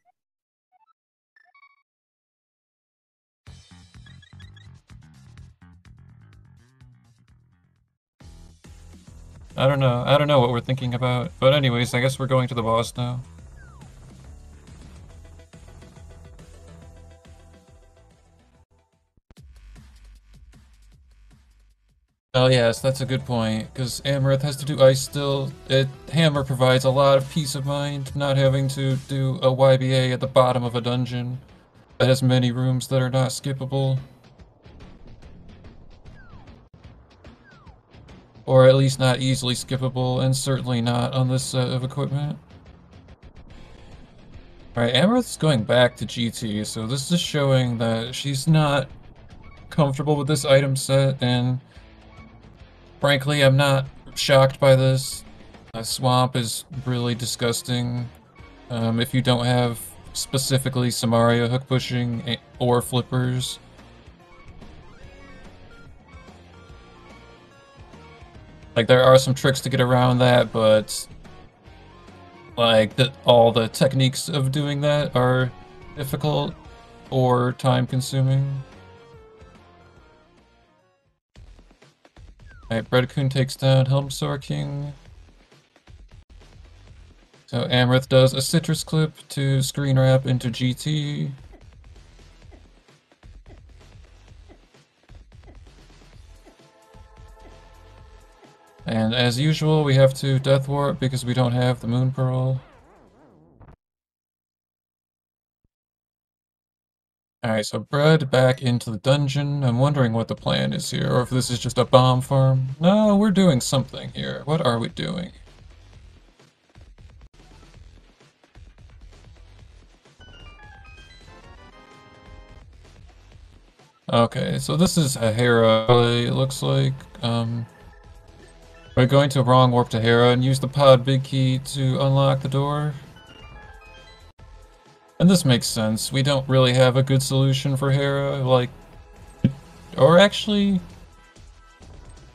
Speaker 1: I don't know. I don't know what we're thinking about. But anyways, I guess we're going to the boss now. Oh yes, that's a good point, because Amarith has to do ice still. Hammer provides a lot of peace of mind, not having to do a YBA at the bottom of a dungeon that has many rooms that are not skippable. Or at least not easily skippable, and certainly not on this set of equipment. Alright, Amarith's going back to GT, so this is showing that she's not comfortable with this item set, and frankly, I'm not shocked by this. Swamp is really disgusting. If you don't have specifically Samaria hook pushing or flippers. Like, there are some tricks to get around that, but like all the techniques of doing that are difficult or time consuming. Alright, Bread-kun takes down Helmsor King. So Amarith does a citrus clip to screen wrap into GT. And as usual, we have to Death Warp because we don't have the Moon Pearl. Alright, so Bread back into the dungeon. I'm wondering what the plan is here, or if this is just a bomb farm. No, we're doing something here. What are we doing? Okay, so this is a Hera, it looks like. We're going to wrong warp to Hera and use the pod big key to unlock the door. And this makes sense. We don't really have a good solution for Hera, like... Or actually...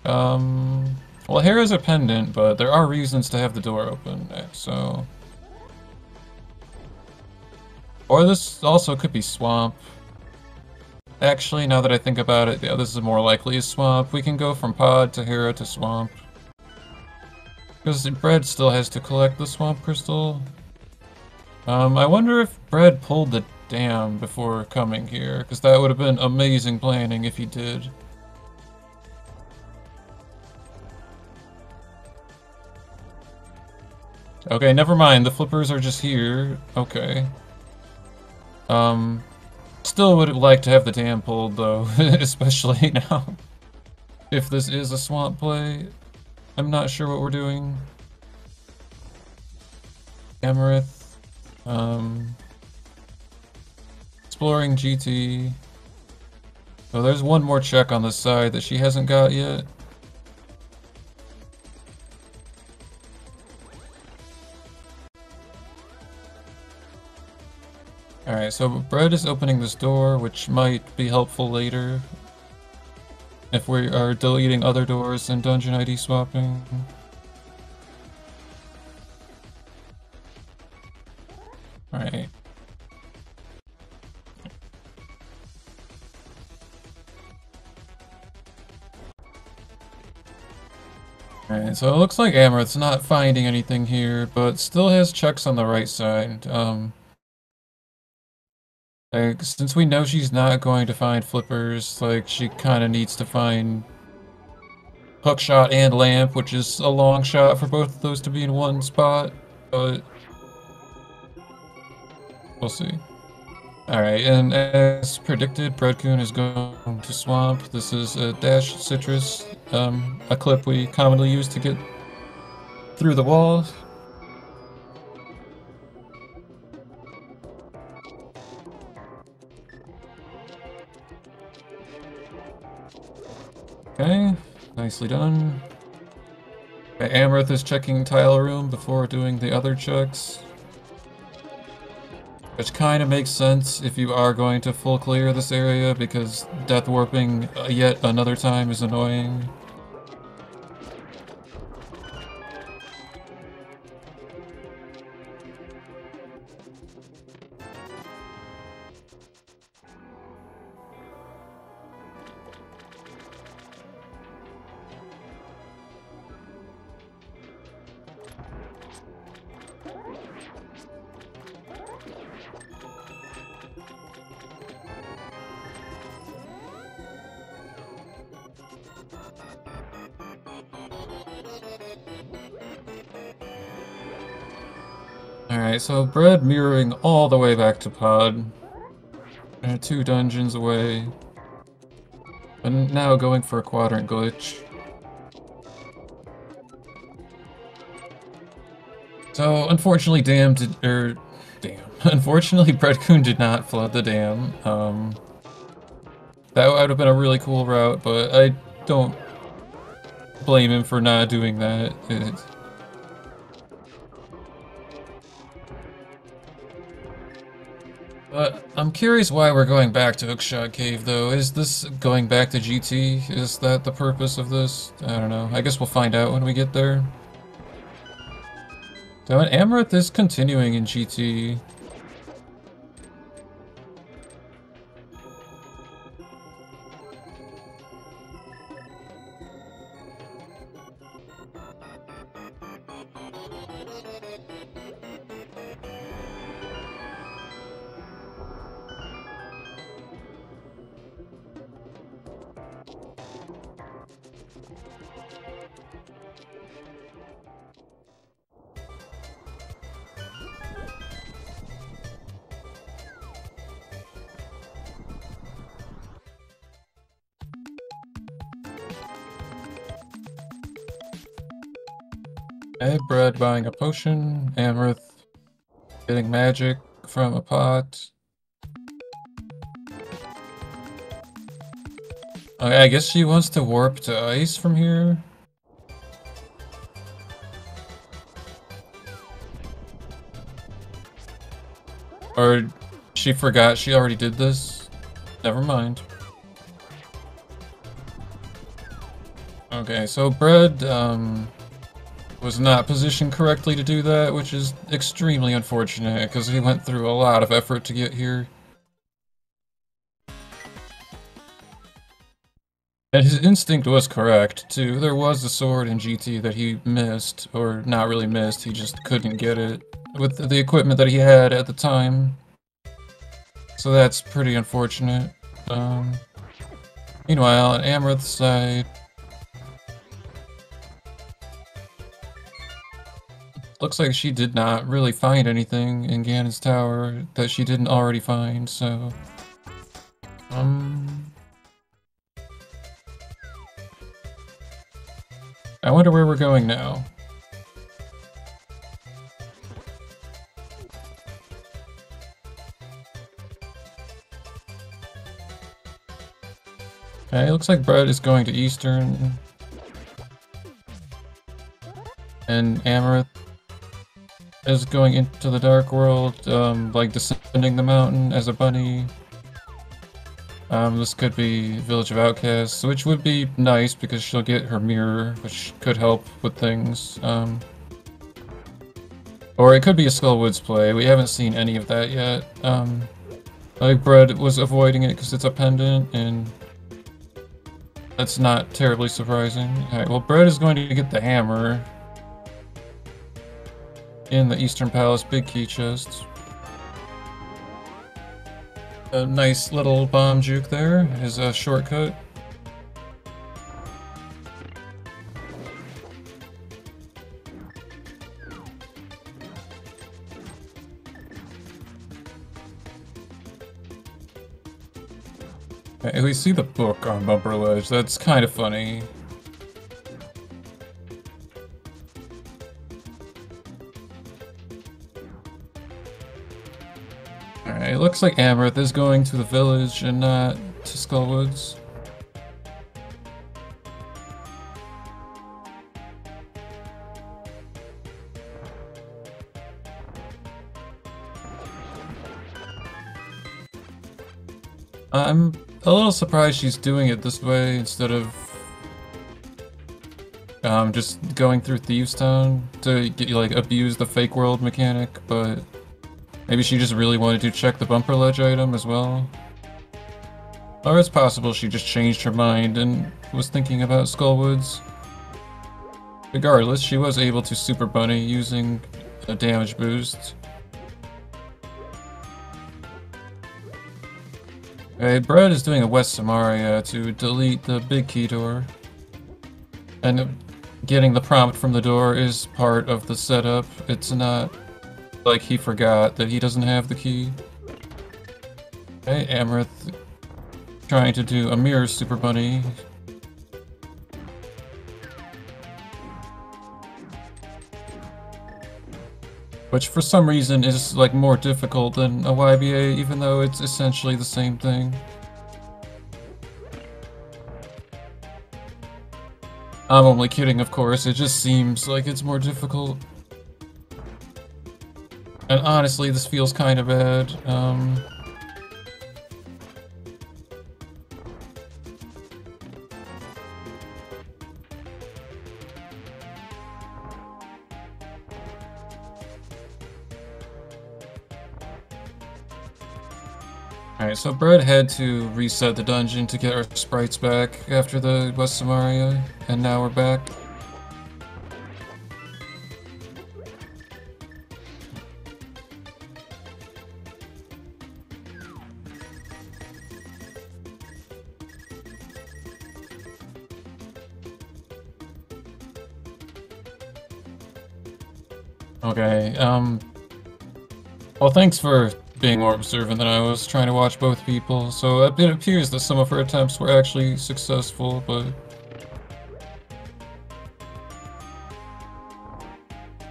Speaker 1: Well, Hera's a pendant, but there are reasons to have the door open, so... Or this also could be Swamp. Actually, now that I think about it, yeah, this is more likely a Swamp. We can go from Pod to Hera to Swamp. Because Bread still has to collect the Swamp Crystal. I wonder if Bread pulled the dam before coming here, because that would have been amazing planning if he did. Okay, never mind, the flippers are just here. Okay. Still would like to have the dam pulled, though, especially now. If this is a swamp play, I'm not sure what we're doing. Amarith. Exploring GT. Oh, there's one more check on the side that she hasn't got yet. Alright, so Bread is opening this door, which might be helpful later. If we are deleting other doors and dungeon ID swapping. Alright. Alright, so it looks like Amarith's not finding anything here, but still has checks on the right side. Like, since we know she's not going to find flippers, like, she kind of needs to find hookshot and lamp, which is a long shot for both of those to be in one spot, but we'll see. Alright, and as predicted, Bread-kun is going to swamp. This is a dash citrus, a clip we commonly use to get through the walls. Okay, nicely done. Okay, Amarith is checking tile room before doing the other checks. Which kind of makes sense if you are going to full clear this area, because death warping yet another time is annoying. Alright, so Bread mirroring all the way back to Pod. 2 dungeons away. And now going for a quadrant glitch. So, unfortunately, unfortunately, Bread-kun did not flood the dam. That would have been a really cool route, but I don't blame him for not doing that. But I'm curious why we're going back to Hookshot Cave, though. Is this going back to GT? Is that the purpose of this? I don't know. I guess we'll find out when we get there. So, Amarith is continuing in GT. Okay, Bread buying a potion, Amarith getting magic from a pot. Okay, I guess she wants to warp to ice from here. Or she forgot she already did this? Never mind. Okay, so Bread, was not positioned correctly to do that, which is extremely unfortunate, because he went through a lot of effort to get here. And his instinct was correct, too. There was a sword in GT that he missed, or not really missed, he just couldn't get it with the equipment that he had at the time. So that's pretty unfortunate. Meanwhile, on Amarith's side, looks like she did not really find anything in Ganon's tower that she didn't already find, so... I wonder where we're going now. Okay, looks like Bread is going to Eastern. And Amarith is going into the Dark World, like descending the mountain as a bunny. This could be Village of Outcasts, which would be nice because she'll get her mirror, which could help with things. Or it could be a Skullwoods play. We haven't seen any of that yet. Like Bread was avoiding it because it's a pendant, and That's not terribly surprising. Alright, well, Bread is going to get the hammer in the Eastern Palace big key chest. A nice little bomb juke there is a shortcut. Okay, we see the book on Bumper Ledge. That's kind of funny. Alright, it looks like Amarith is going to the village and not to Skullwoods. I'm a little surprised she's doing it this way instead of just going through Thieves Town to get, like, abuse the fake world mechanic, but maybe she just really wanted to check the Bumper Ledge item as well. Or it's possible she just changed her mind and was thinking about Skullwoods. Regardless, she was able to Super Bunny using a damage boost. Okay, Bread is doing a West Samaria to delete the big key door. And getting the prompt from the door is part of the setup. It's not like he forgot that he doesn't have the key. Okay, Amarith trying to do a mirror Super Bunny. Which for some reason is like more difficult than a YBA, even though it's essentially the same thing. I'm only kidding, of course, it just seems like it's more difficult. And honestly, this feels kind of bad. Alright, so Bread had to reset the dungeon to get our sprites back after the West Samaria, and now we're back. Okay, well, thanks for being more observant than I was, trying to watch both people, so it appears that some of her attempts were actually successful, but...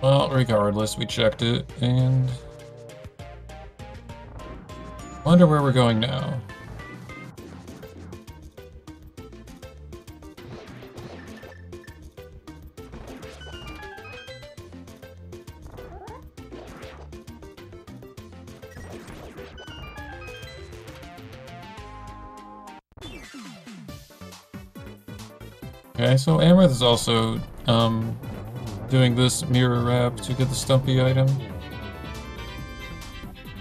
Speaker 1: well, regardless, we checked it, and... wonder where we're going now. Okay, so Amarith is also doing this mirror wrap to get the Stumpy item.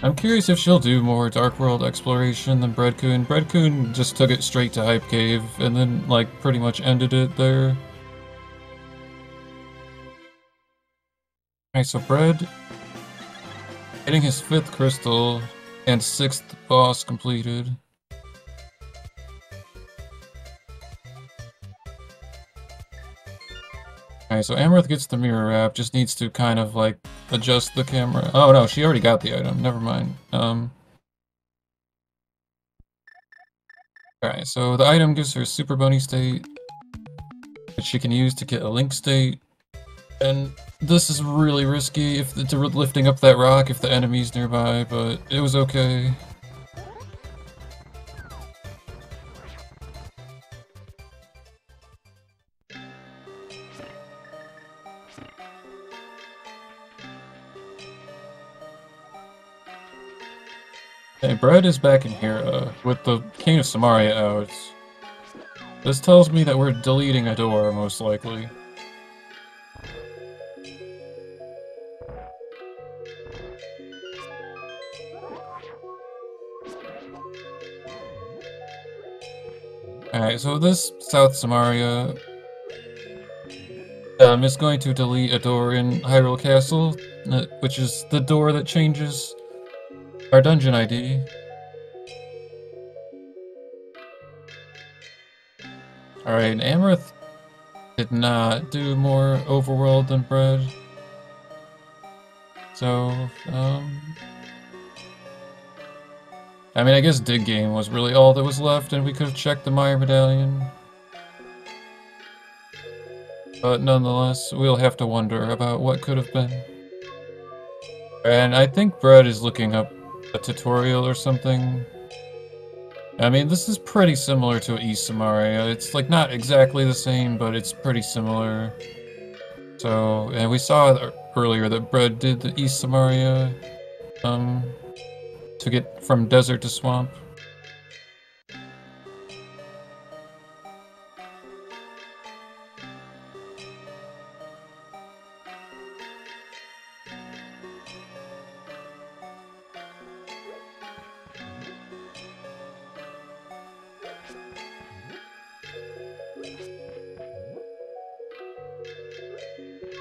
Speaker 1: I'm curious if she'll do more Dark World exploration than Bread-kun. Bread-kun just took it straight to Hype Cave and then, like, pretty much ended it there. Alright, so Bread getting his 5th crystal and 6th boss completed. Alright, so Amarith gets the mirror wrap, just needs to kind of, like, adjust the camera. Oh no, she already got the item, never mind. Alright, so the item gives her Super Bunny state, which she can use to get a Link state. And this is really risky if to lifting up that rock if the enemy's nearby, but it was okay. Hey, Bread is back in here, with the King of Samaria out. This tells me that we're deleting a door, most likely. Alright, so this South Samaria is going to delete a door in Hyrule Castle, which is the door that changes our dungeon ID. Alright, Amarith did not do more overworld than Bread. So, I mean, I guess Dig Game was really all that was left, and we could have checked the Meyer Medallion. But nonetheless, we'll have to wonder about what could have been. And I think Bread is looking up a tutorial or something. I mean, this is pretty similar to East Samaria. It's like not exactly the same, but it's pretty similar. So, and we saw earlier that Bread did the East Samaria, to get from desert to swamp.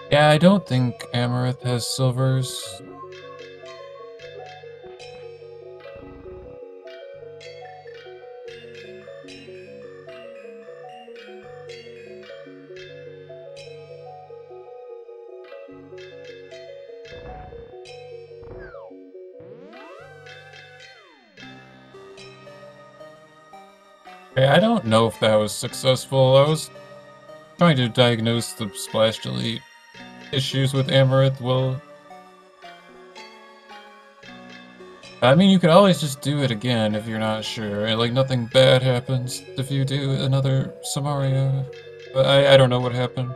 Speaker 1: Yeah, I don't think Amarith has silvers. Okay, I don't know if that was successful. I was trying to diagnose the splash delete issues with Amarith. Well, I mean, you could always just do it again if you're not sure. Right? Like, nothing bad happens if you do another Samaria. But I don't know what happened.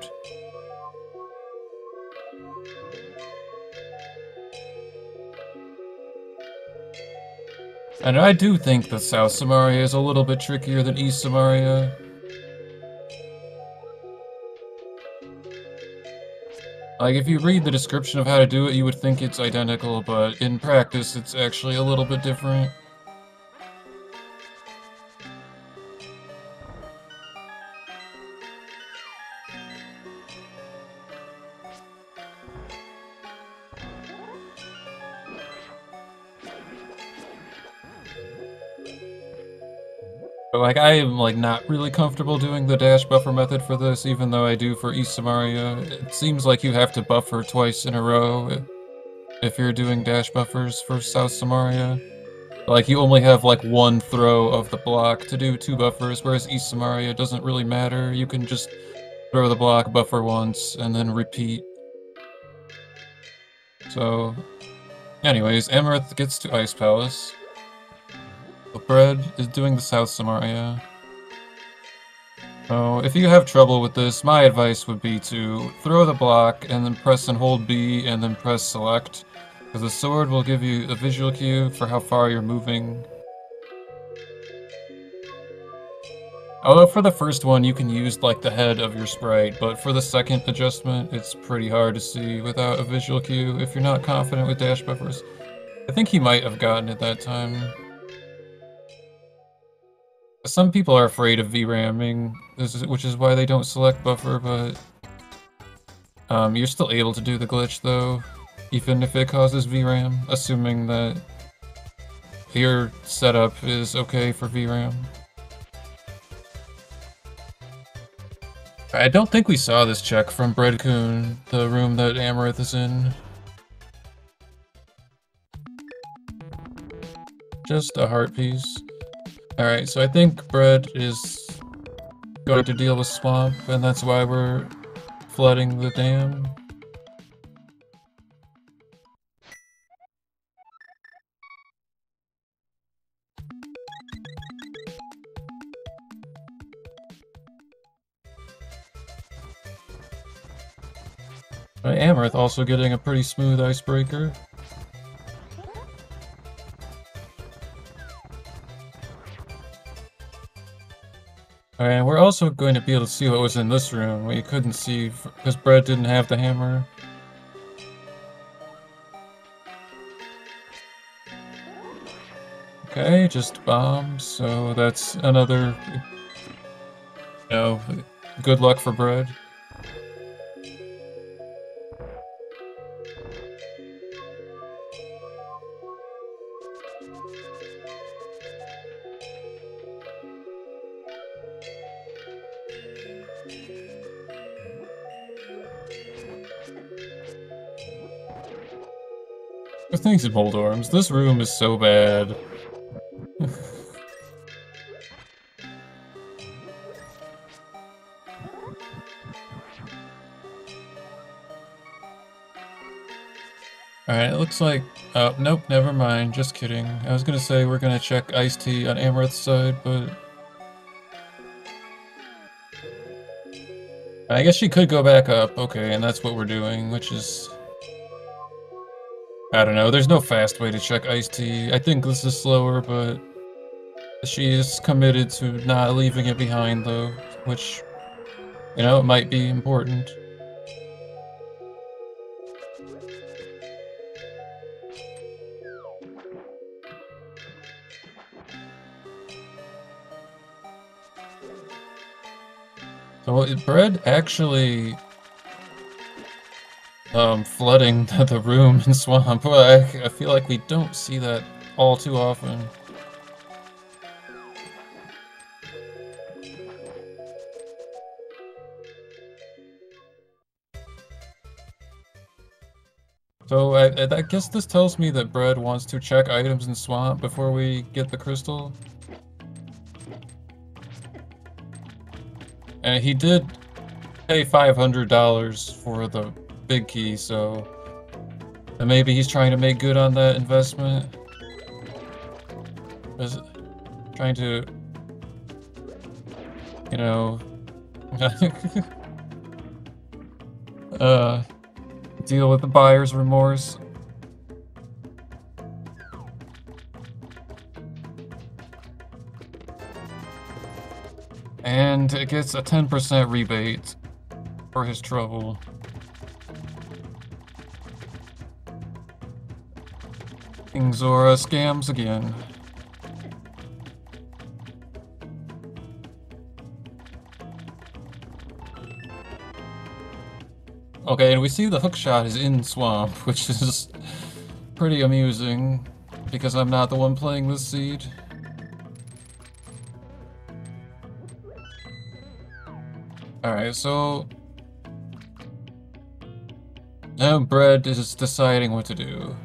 Speaker 1: And I do think that South Samaria is a little bit trickier than East Samaria. Like, if you read the description of how to do it, you would think it's identical, but in practice, it's actually a little bit different. But, like, I am, like, not really comfortable doing the dash buffer method for this, even though I do for East Samaria. It seems like you have to buffer twice in a row if you're doing dash buffers for South Samaria. Like, you only have, like, one throw of the block to do two buffers, whereas East Samaria doesn't really matter. You can just throw the block, buffer once, and then repeat. So, anyways, Amarith gets to Ice Palace. Bread is doing the South Samaria. So, if you have trouble with this, my advice would be to throw the block, and then press and hold B, and then press select. Because the sword will give you a visual cue for how far you're moving. Although for the first one, you can use, like, the head of your sprite, but for the second adjustment, it's pretty hard to see without a visual cue if you're not confident with dash buffers. I think he might have gotten it that time. Some people are afraid of VRAMing, which is why they don't select buffer, but you're still able to do the glitch though, even if it causes VRAM, assuming that your setup is okay for VRAM. I don't think we saw this check from Bread-kun, the room that Amarith is in. Just a heart piece. Alright, so I think Bread is going to deal with Swamp, and that's why we're flooding the dam. Amarith also getting a pretty smooth icebreaker. And we're also going to be able to see what was in this room, what you couldn't see because Bread didn't have the hammer. Okay, just bombs, so that's another No, good luck for Bread. Thanks, Moldorms. This room is so bad. Alright, it looks like... Oh, nope, never mind. Just kidding. I was gonna say we're gonna check Iced Tea on Amarith's side, but... I guess she could go back up. Okay, and that's what we're doing, which is... I don't know, there's no fast way to check Iced Tea. I think this is slower, but... She is committed to not leaving it behind, though, which... You know, it might be important. So Bread actually flooding the room in Swamp. I feel like we don't see that all too often. So I guess this tells me that Bread wants to check items in Swamp before we get the crystal. And he did pay $500 for the big key, so maybe he's trying to make good on that investment. Trying to, you know, deal with the buyer's remorse. And it gets a 10% rebate for his trouble. King Zora scams again. Okay, and we see the hookshot is in Swamp, which is pretty amusing, because I'm not the one playing this seed. Alright, so... now Bread is deciding what to do.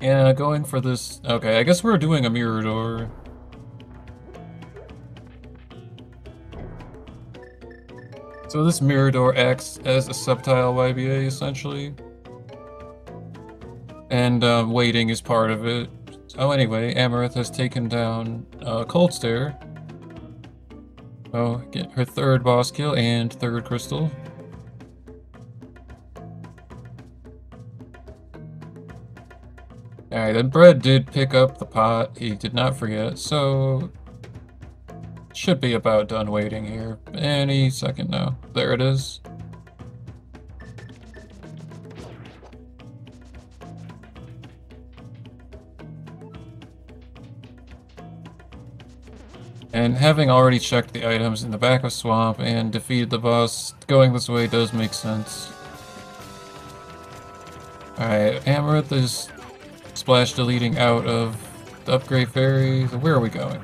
Speaker 1: Yeah, going for this... okay, I guess we're doing a mirror door. So this mirror door acts as a subtile YBA, essentially. And waiting is part of it. Oh, anyway, Amarith has taken down Cold Stare. Oh, get her third boss kill and third crystal. Alright, then Bread did pick up the pot. He did not forget, so... should be about done waiting here. Any second now. There it is. And having already checked the items in the back of Swamp and defeated the boss, going this way does make sense. Alright, Amarith is splash deleting out of the upgrade fairy. So where are we going?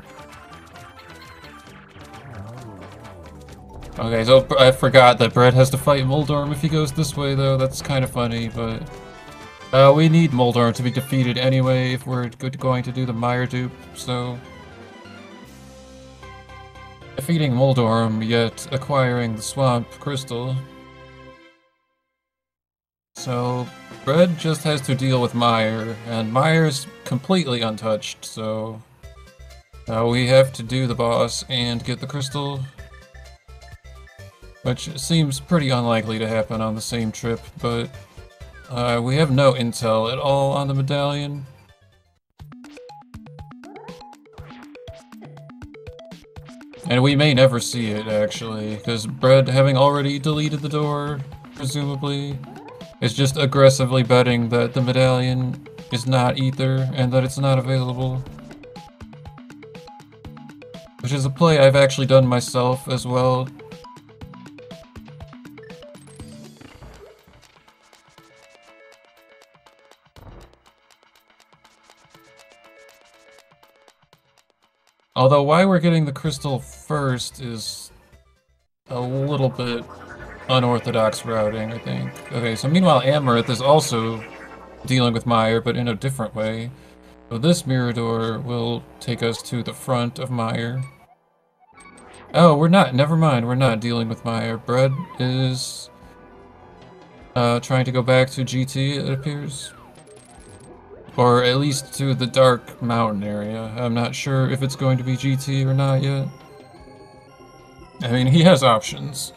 Speaker 1: Okay, so I forgot that Bread has to fight Moldorm if he goes this way, though. That's kind of funny, but... we need Moldorm to be defeated anyway if we're going to do the Meyer dupe, so... defeating Moldorm, yet acquiring the Swamp Crystal. So, Bread just has to deal with Meyer, and Meyer's completely untouched, so... we have to do the boss and get the crystal. Which seems pretty unlikely to happen on the same trip, but... we have no intel at all on the medallion. And we may never see it, actually, because Bread, having already deleted the door, presumably, is just aggressively betting that the medallion is not Ether, and that it's not available. which is a play I've actually done myself as well. Although why we're getting the crystal first is a little bit unorthodox routing, I think. Okay, so meanwhile Amarith is also dealing with Meyer, but in a different way. So this Mirador will take us to the front of Meyer. Oh, we're not. Never mind. We're not dealing with Meyer. Bread is trying to go back to GT, it appears. Or at least to the Dark Mountain area. I'm not sure if it's going to be GT or not yet. I mean, he has options.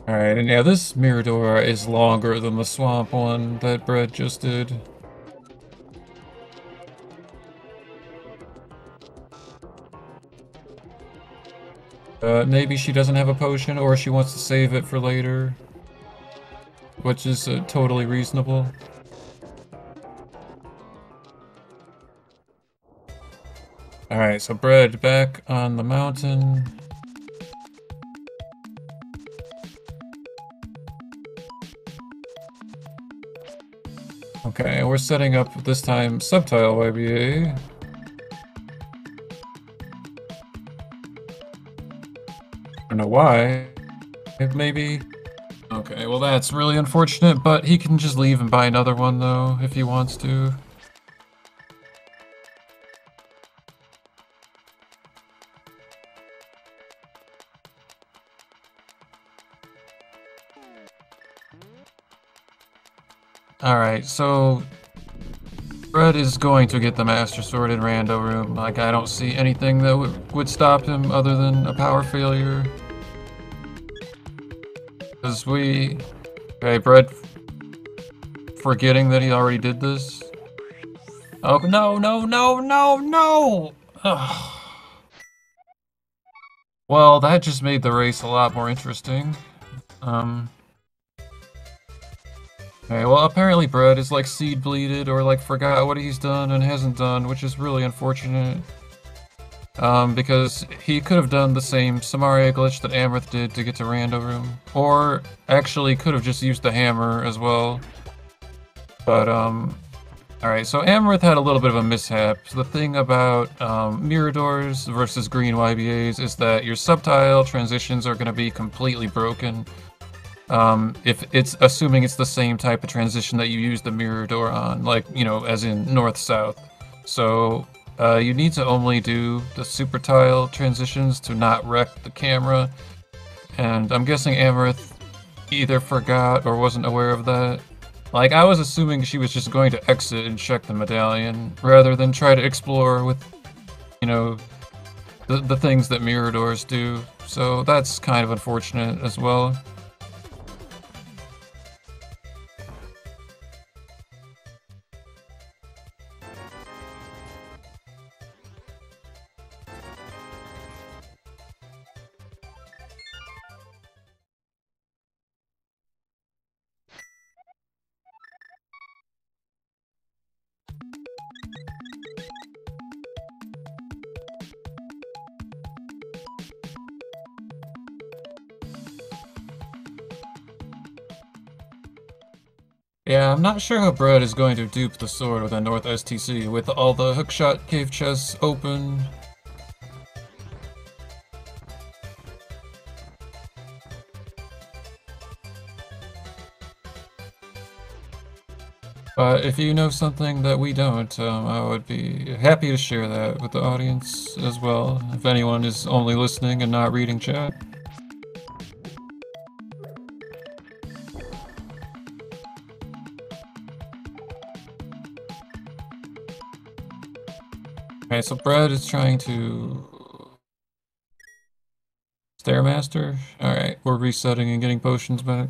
Speaker 1: Alright, and yeah, this Mirador is longer than the swamp one that Bread just did. Maybe she doesn't have a potion, or she wants to save it for later. Which is totally reasonable. Alright, so Bread back on the mountain. Okay, we're setting up this time Subtile YBA. I don't know why. Maybe. Okay, well that's really unfortunate, but he can just leave and buy another one though, if he wants to. Alright, so Bread is going to get the Master Sword in Rando Room. Like, I don't see anything that would stop him other than a power failure. Because okay, Bread forgetting that he already did this. Oh, no, no, no, no, no! Ugh. Well, that just made the race a lot more interesting. Okay, well, apparently Bread is like seed bleeded or like forgot what he's done and hasn't done, which is really unfortunate. Because he could have done the same Samaria glitch that Amarith did to get to Rando Room. Or actually could have just used the hammer as well. But, alright, so Amarith had a little bit of a mishap. So the thing about Miradors versus green YBAs is that your subtile transitions are going to be completely broken. If it's assuming it's the same type of transition that you use the Mirador on, like, you know, as in north-south. So, you need to only do the super tile transitions to not wreck the camera. And I'm guessing Amarith either forgot or wasn't aware of that. Like, I was assuming she was just going to exit and check the medallion, rather than try to explore with, you know, the things that Miradors do. So that's kind of unfortunate as well. Yeah, I'm not sure how Bread is going to dupe the sword with a North STC with all the hookshot cave chests open. But if you know something that we don't, I would be happy to share that with the audience as well, if anyone is only listening and not reading chat. Okay, so Brad is trying to Stairmaster? Alright, we're resetting and getting potions back.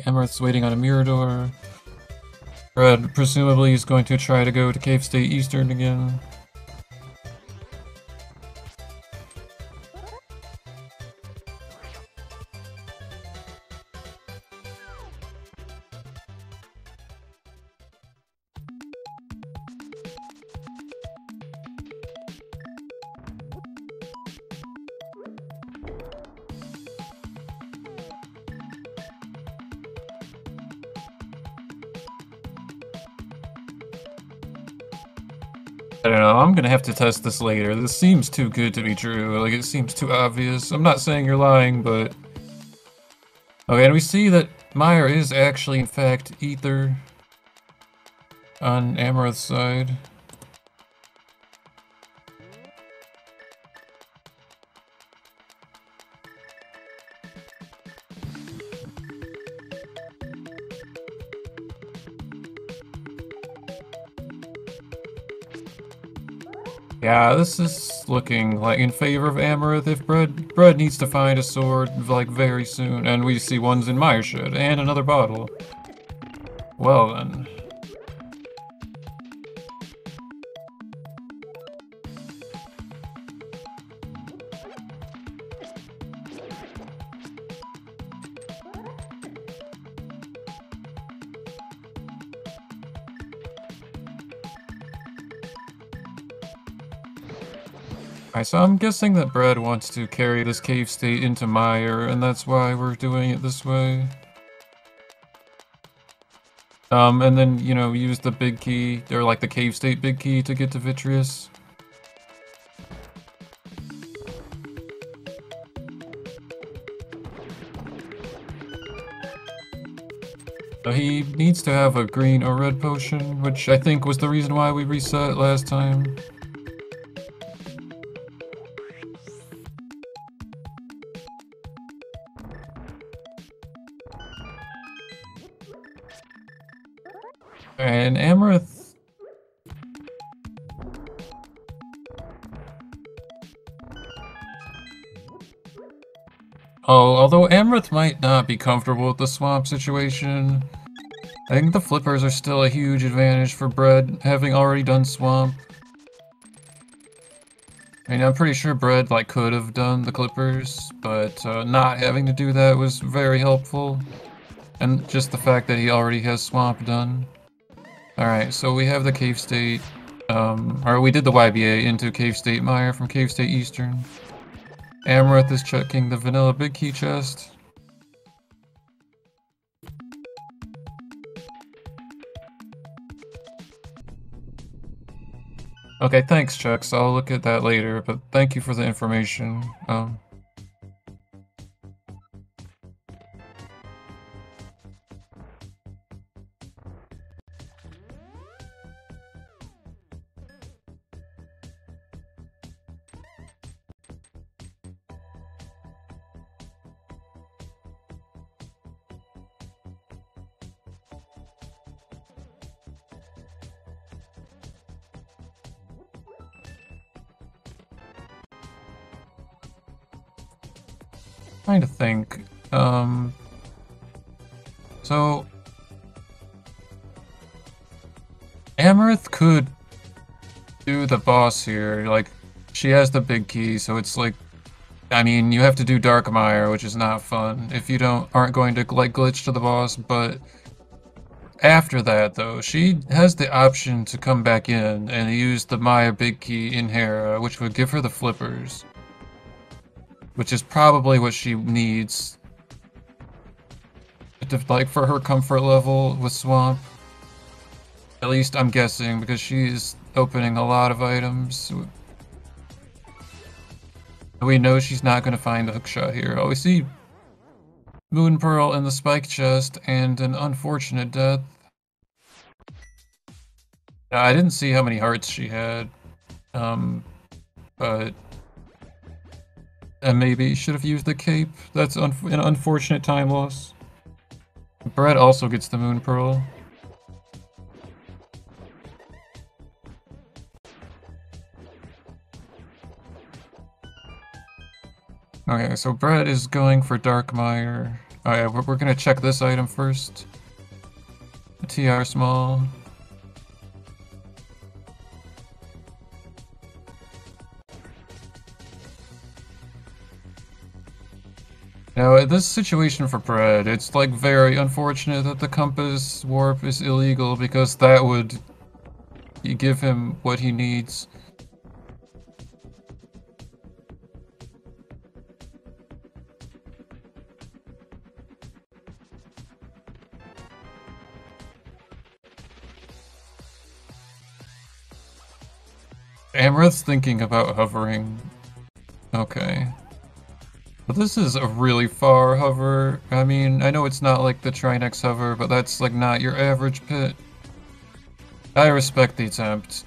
Speaker 1: Amarith's waiting on a Mirador. Bread presumably is going to try to go to Cave State Eastern again. I don't know, I'm gonna have to test this later. This seems too good to be true, like it seems too obvious. I'm not saying you're lying, but... Okay, and we see that Meyer is actually, in fact, Ether on Amarith's side. Yeah, this is looking like in favor of Amarith. If Bread needs to find a sword like very soon, and we see one's in Meyer's shed and another bottle. Well then. Alright, so I'm guessing that Bread wants to carry this cave state into Meyer, and that's why we're doing it this way. And then, you know, use the big key, or like the cave state big key to get to Vitreous. So he needs to have a green or red potion, which I think was the reason why we reset last time. And Amarith... Oh, although Amarith might not be comfortable with the swamp situation, I think the flippers are still a huge advantage for Bread, having already done swamp. I mean, I'm pretty sure Bread, like, could have done the clippers, but not having to do that was very helpful. And just the fact that he already has swamp done. Alright, so we have the Cave State, or we did the YBA into Cave State Meyer from Cave State Eastern. Amarith is checking the vanilla big key chest. Okay, thanks, Chucks. I'll look at that later, but thank you for the information. Trying to think. So Amarith could do the boss here. Like, she has the big key, so it's like, I mean, you have to do Dark Mire, which is not fun if you aren't going to like glitch to the boss. But after that, though, she has the option to come back in and use the Maya big key in Hera, which would give her the flippers. Which is probably what she needs, like, for her comfort level with Swamp. At least I'm guessing, because she's opening a lot of items. We know she's not going to find the hookshot here. Oh, we see Moon Pearl in the spike chest and an unfortunate death. I didn't see how many hearts she had, but... And maybe should have used the cape. That's an unfortunate time loss. Bread also gets the Moon Pearl. Okay, so Bread is going for Dark Mire. Alright, we're gonna check this item first. TR small. Now, this situation for Bread, it's like very unfortunate that the compass warp is illegal because that would give him what he needs. Amarith's thinking about hovering. Okay. But this is a really far hover. I mean, I know it's not like the Trinex hover, but that's like not your average pit. I respect the attempt.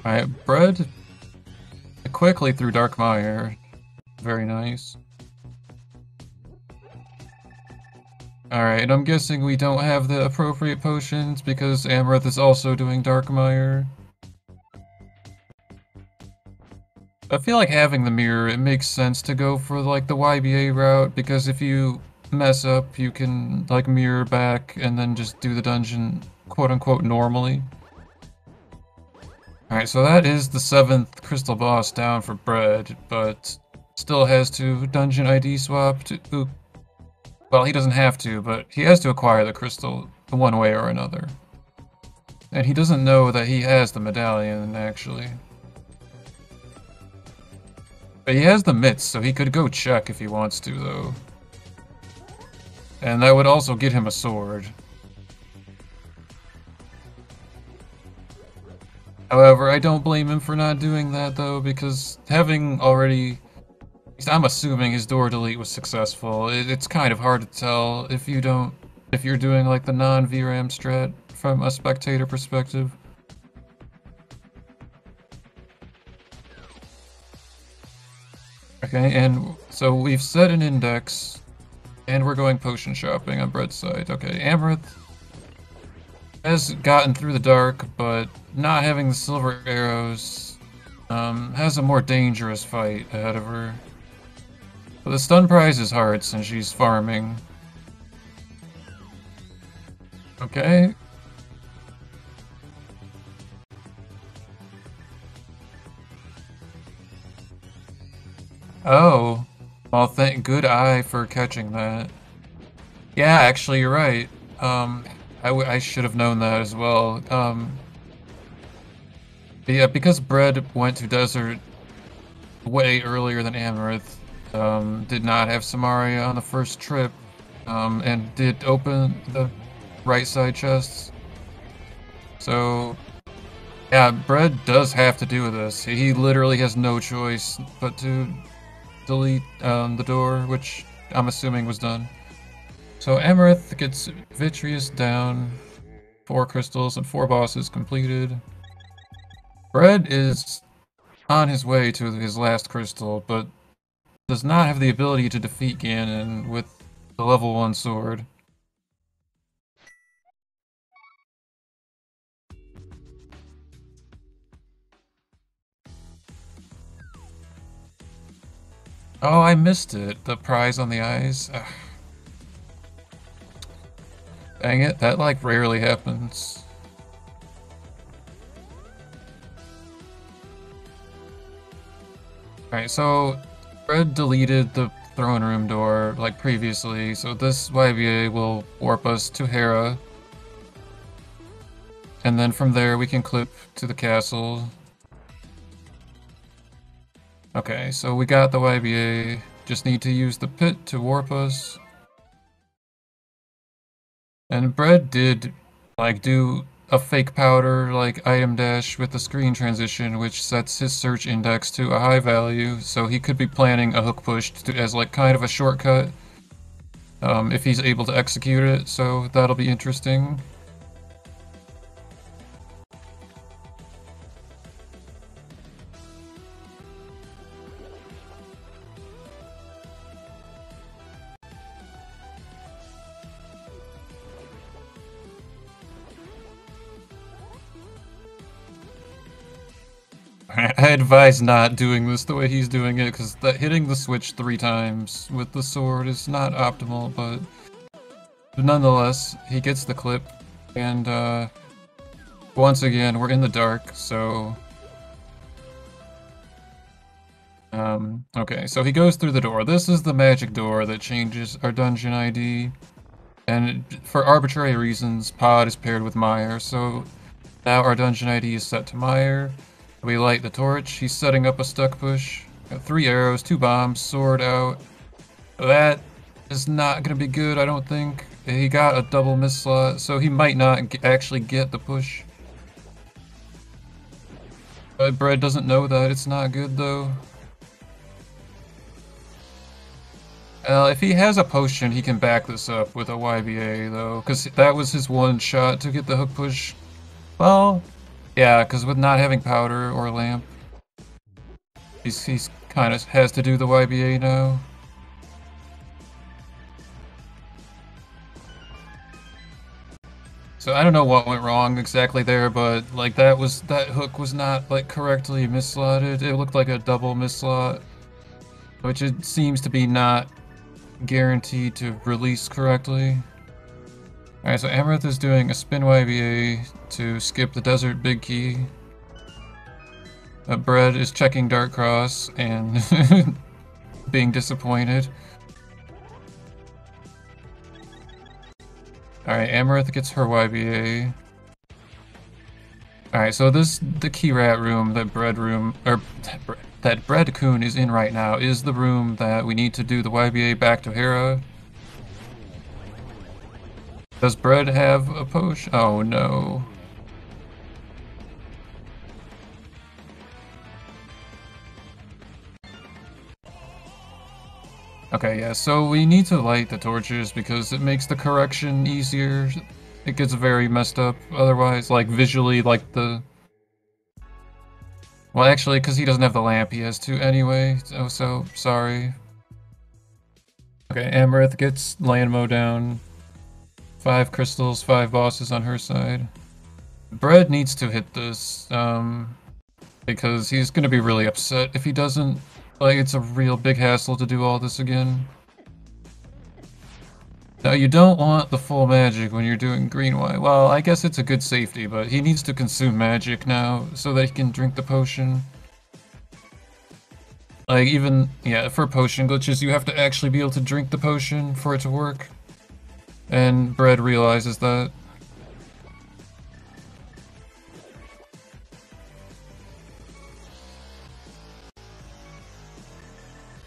Speaker 1: Alright, Bread quickly through Dark Mire. Very nice. Alright, and I'm guessing we don't have the appropriate potions because Amarith is also doing Dark Mire. I feel like having the mirror, it makes sense to go for like the YBA route because if you mess up, you can like mirror back and then just do the dungeon quote-unquote normally. Alright, so that is the 7th crystal boss down for Bread, but still has to dungeon ID swap to... Well, he doesn't have to, but he has to acquire the crystal one way or another. And he doesn't know that he has the medallion, actually. But he has the mitts, so he could go check if he wants to, though. And that would also get him a sword. However, I don't blame him for not doing that, though, because having already... I'm assuming his door delete was successful. It's kind of hard to tell if you don't... if you're doing, like, the non-VRAM strat from a spectator perspective. Okay, and so we've set an index, and we're going potion shopping on Bread's side. Okay, Amarith has gotten through the dark, but not having the silver arrows has a more dangerous fight ahead of her. But the stun prize is hard since she's farming. Okay. Oh. Well, good eye for catching that. Yeah, actually, you're right. I should have known that as well. But yeah, because Bread went to Desert way earlier than Amarith, did not have Samaria on the first trip, and did open the right side chests. So, yeah, Bread does have to do with this. He literally has no choice but to delete the door, which I'm assuming was done. So Amarith gets Vitreous down, 4 crystals and 4 bosses completed. Bread is on his way to his last crystal, but does not have the ability to defeat Ganon with the level 1 sword. Oh, I missed it. The prize on the eyes. Ugh. Dang it, that like rarely happens. Alright, so Red deleted the throne room door like previously, so this YBA will warp us to Hera. And then from there we can clip to the castle. Okay, so we got the YBA, just need to use the pit to warp us. And Bread did, like, do a fake powder, like, item dash with the screen transition, which sets his search index to a high value, so he could be planning a hook push as, like, kind of a shortcut, if he's able to execute it, so that'll be interesting. I advise not doing this the way he's doing it, because hitting the switch 3 times with the sword is not optimal, but nonetheless, he gets the clip, and once again, we're in the dark, so... okay, so he goes through the door. This is the magic door that changes our dungeon ID, and for arbitrary reasons, Pod is paired with Meyer, so now our dungeon ID is set to Meyer. We light the torch. He's setting up a stuck push. Got 3 arrows, 2 bombs, sword out. That is not going to be good, I don't think. He got a double miss slot, so he might not actually get the push. But Bread doesn't know that. It's not good, though. If he has a potion, he can back this up with a YBA, though, because that was his one shot to get the hook push. Well, yeah, because with not having powder or lamp, he's kind of has to do the YBA now. So I don't know what went wrong exactly there, but like that hook was not like correctly misslotted. It looked like a double misslot, which it seems to be not guaranteed to release correctly. Alright, so Amarith is doing a spin YBA to skip the desert big key. Bread is checking Dark Cross and being disappointed. Alright, Amarith gets her YBA. Alright, so the key rat room, that Bread-kun is in right now, is the room that we need to do the YBA back to Hera. Does Bread have a potion? Oh no. Okay, yeah, so we need to light the torches because it makes the correction easier. It gets very messed up otherwise, like visually, like the... Well, actually, because he doesn't have the lamp, he has to anyway, so sorry. Okay, Amarith gets Landmo down. 5 crystals, 5 bosses on her side. Bread needs to hit this, because he's gonna be really upset if he doesn't. Like, it's a real big hassle to do all this again. Now, you don't want the full magic when you're doing green white. Well, I guess it's a good safety, but he needs to consume magic now so that he can drink the potion. Like, even, yeah, for potion glitches, you have to actually be able to drink the potion for it to work. And Bread realizes that.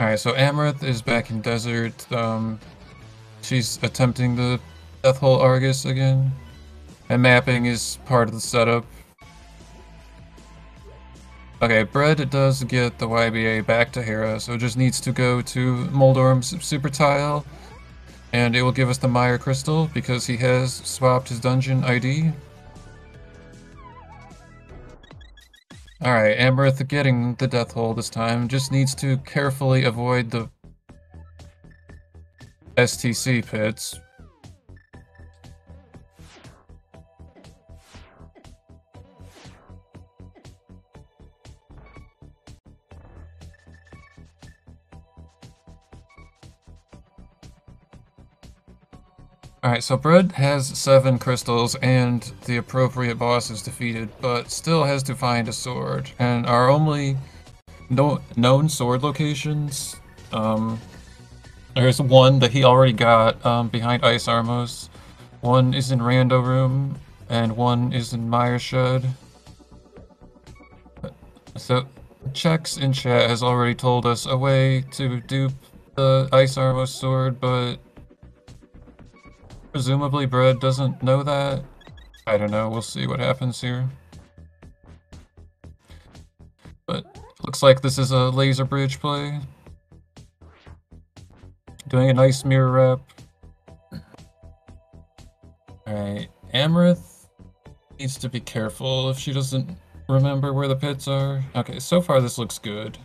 Speaker 1: Alright, so Amarith is back in desert. She's attempting the Death Hole Argus again. And mapping is part of the setup. Okay, Bread does get the YBA back to Hera, so it just needs to go to Moldorm's Super Tile. And it will give us the Meyer Crystal, because he has swapped his dungeon ID. Alright, Amarith getting the Death Hole this time, just needs to carefully avoid the STC pits. Alright, so Bread has 7 crystals and the appropriate boss is defeated, but still has to find a sword. And our only known sword locations, there's one that he already got behind Ice Armos, one is in Rando Room, and one is in Meyer Shed. So, Checks in chat has already told us a way to dupe the Ice Armos sword, but presumably Bread doesn't know that. I don't know, we'll see what happens here. But looks like this is a laser bridge play. Doing a nice mirror wrap. Alright, Amarith needs to be careful if she doesn't remember where the pits are. Okay, so far this looks good.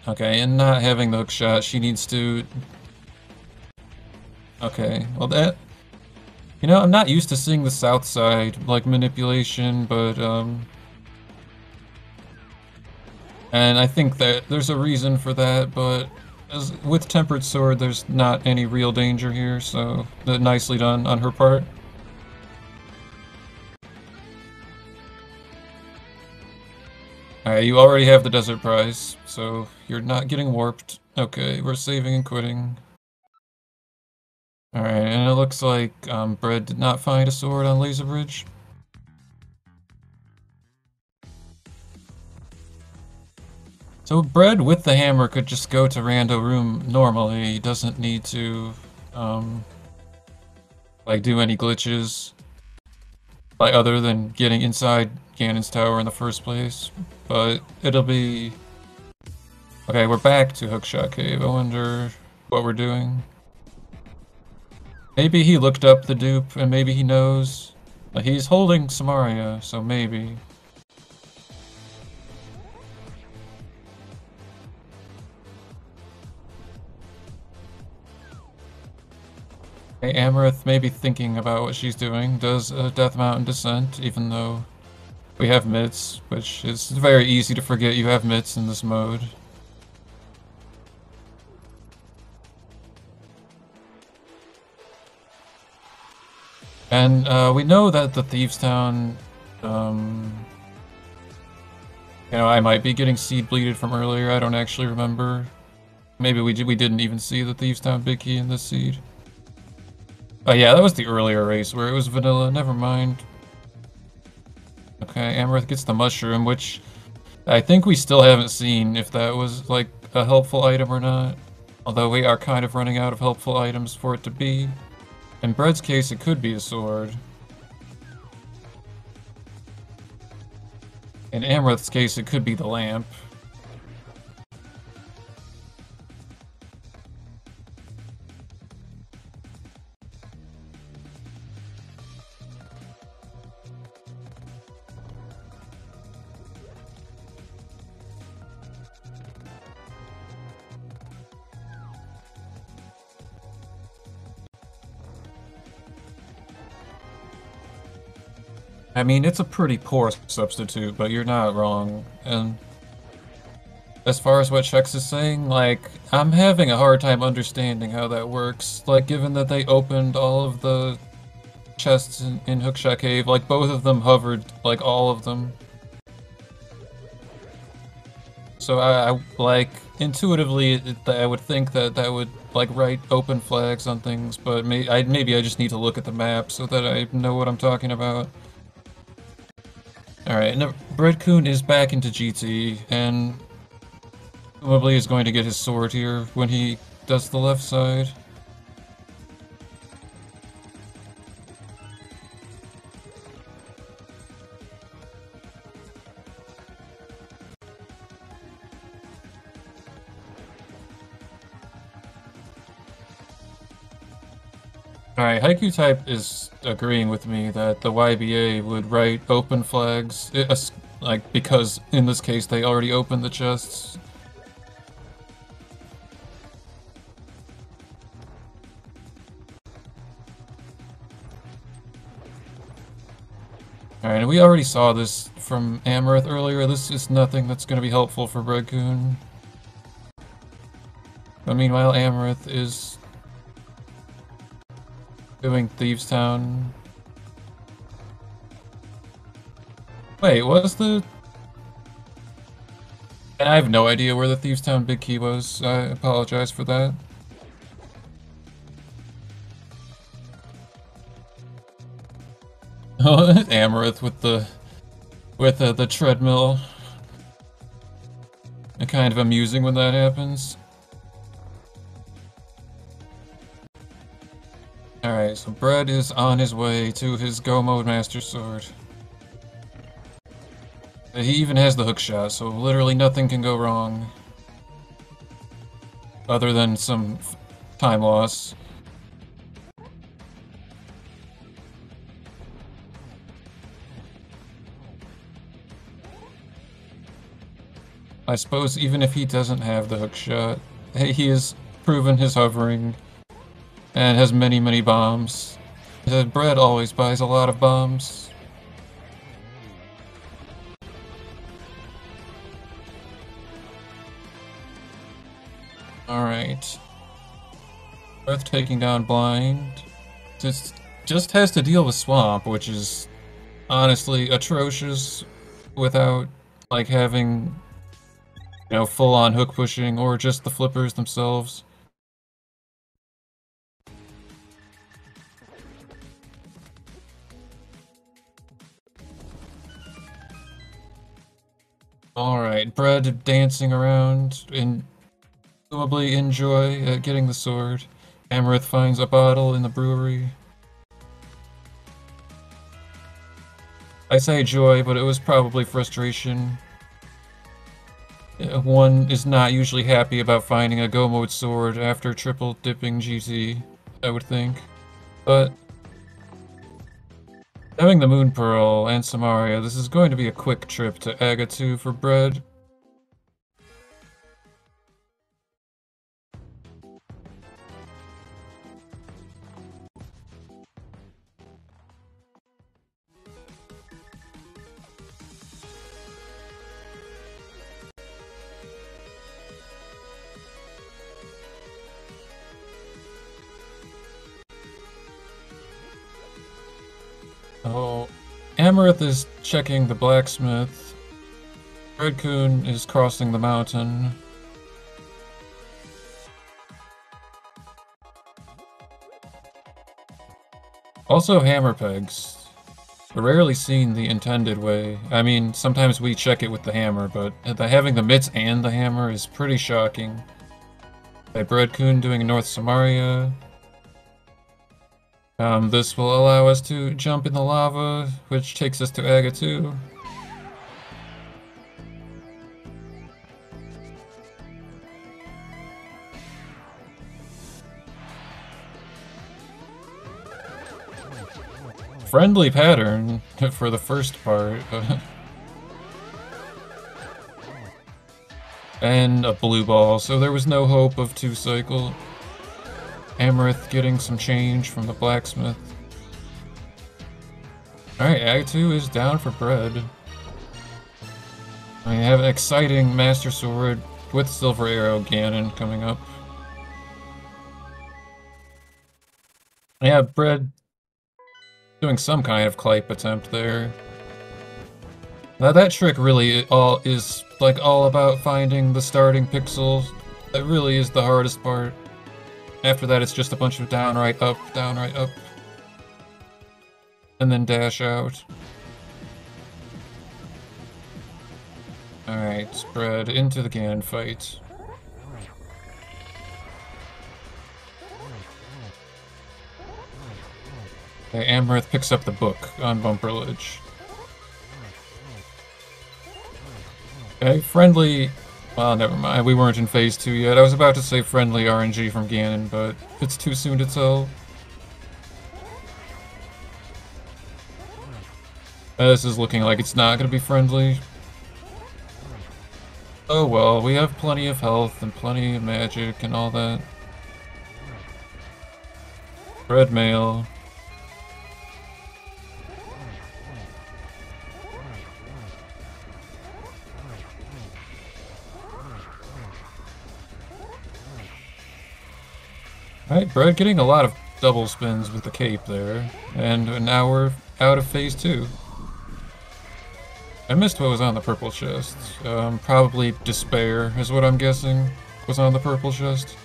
Speaker 1: Okay, and not having the hook shot, she needs to... Okay, well that... You know, I'm not used to seeing the south side, like, manipulation, but, and I think that there's a reason for that, but with Tempered Sword, there's not any real danger here, so nicely done on her part. Alright, you already have the Desert Prize, so you're not getting warped. Okay, we're saving and quitting. Alright, and it looks like Bread did not find a sword on Laser Bridge. So Bread with the hammer could just go to Rando Room normally. He doesn't need to, like, do any glitches. Like, other than getting inside Ganon's tower in the first place. But it'll be... Okay, we're back to Hookshot Cave. I wonder what we're doing. Maybe he looked up the dupe, and maybe he knows. Like, he's holding Samaria, so maybe. Hey, Amarith may be thinking about what she's doing. Does a Death Mountain descent, even though we have mitts, which is very easy to forget you have mitts in this mode. And we know that the Thieves' Town, you know, I might be getting seed bleeded from earlier. I don't actually remember. Maybe we didn't even see the Thieves' Town big key in this seed. Oh yeah, that was the earlier race where it was vanilla. Never mind. Okay, Amarith gets the mushroom, which I think we still haven't seen if that was like a helpful item or not. Although we are kind of running out of helpful items for it to be. In Bread's case, it could be a sword. In Amarith's case, it could be the lamp. I mean, it's a pretty poor substitute, but you're not wrong. And as far as what Chex is saying, like, I'm having a hard time understanding how that works. Like, given that they opened all of the chests in Hookshot Cave, like, both of them hovered, like, all of them. So I like, intuitively, I would think that that would, like, write open flags on things, but maybe I just need to look at the map so that I know what I'm talking about. Alright, no, Bread-kun is back into GT, and probably is going to get his sword here when he does the left side. Alright, Haiku Type is agreeing with me that the YBA would write open flags, like, because in this case they already opened the chests. Alright, and we already saw this from Amarith earlier. This is nothing that's going to be helpful for Bread-kun. But meanwhile, Amarith is doing Thieves' Town. Wait, was the... And I have no idea where the Thieves' Town big key was. I apologize for that. Amarith with the treadmill. It's kind of amusing when that happens. Alright, so Bread is on his way to his Go Mode Master Sword. He even has the hook shot, so literally nothing can go wrong. Other than some time loss. I suppose even if he doesn't have the hook shot, he has proven his hovering and has many, many bombs. The Bread always buys a lot of bombs. Alright. Breath taking down Blind. Just has to deal with Swamp, which is honestly atrocious without, like, having, you know, full-on hook pushing or just the flippers themselves. Alright, Bread dancing around and presumably enjoy getting the sword. Amarith finds a bottle in the brewery. I say joy, but it was probably frustration. One is not usually happy about finding a go mode sword after triple dipping GZ, I would think. But having the Moon Pearl and Samaria, this is going to be a quick trip to Agatu for Bread. Oh, Amarith is checking the blacksmith. Bread-kun is crossing the mountain. Also hammer pegs. Rarely seen the intended way. I mean, sometimes we check it with the hammer, but having the mitts and the hammer is pretty shocking. Okay, Bread-kun doing North Samaria. This will allow us to jump in the lava, which takes us to Agatu. Friendly pattern for the first part. And a blue ball, so there was no hope of 2-cycle. Amarith getting some change from the blacksmith. Alright, Agatu is down for Bread. We have an exciting Master Sword with Silver Arrow Ganon coming up. Yeah, Bread doing some kind of Clipe attempt there. Now that trick really is all about finding the starting pixels. That really is the hardest part. After that, it's just a bunch of down, right, up, and then dash out. Alright, Spread into the Ganon fight. Okay, Amarith picks up the book on Bumper Ledge. Okay, friendly... Well, never mind, we weren't in Phase 2 yet. I was about to say friendly RNG from Ganon, but it's too soon to tell. This is looking like it's not going to be friendly. Oh well, we have plenty of health and plenty of magic and all that. Red mail. Alright, Bread getting a lot of double spins with the cape there. And now we're out of Phase 2. I missed what was on the purple chest. Probably Despair is what I'm guessing was on the purple chest.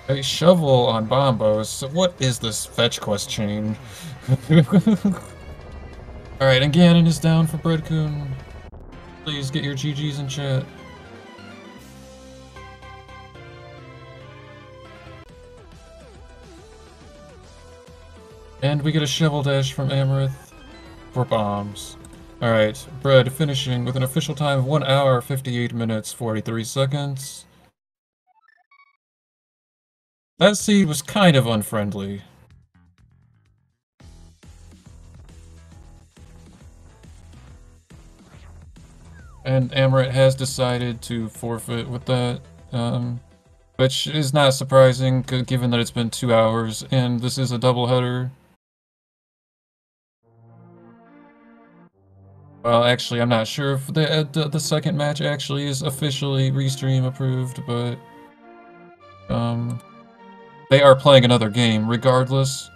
Speaker 1: A shovel on Bombos. So what is this fetch quest chain? Alright, and Ganon is down for Bread-kun. Please get your GGs in chat. And we get a shovel dash from Amarith for bombs. Alright, Bread finishing with an official time of 1 hour, 58 minutes, 43 seconds. That seed was kind of unfriendly. And Amarith has decided to forfeit with that, which is not surprising, given that it's been 2 hours and this is a doubleheader. Well, actually, I'm not sure if the second match actually is officially restream approved, but they are playing another game regardless.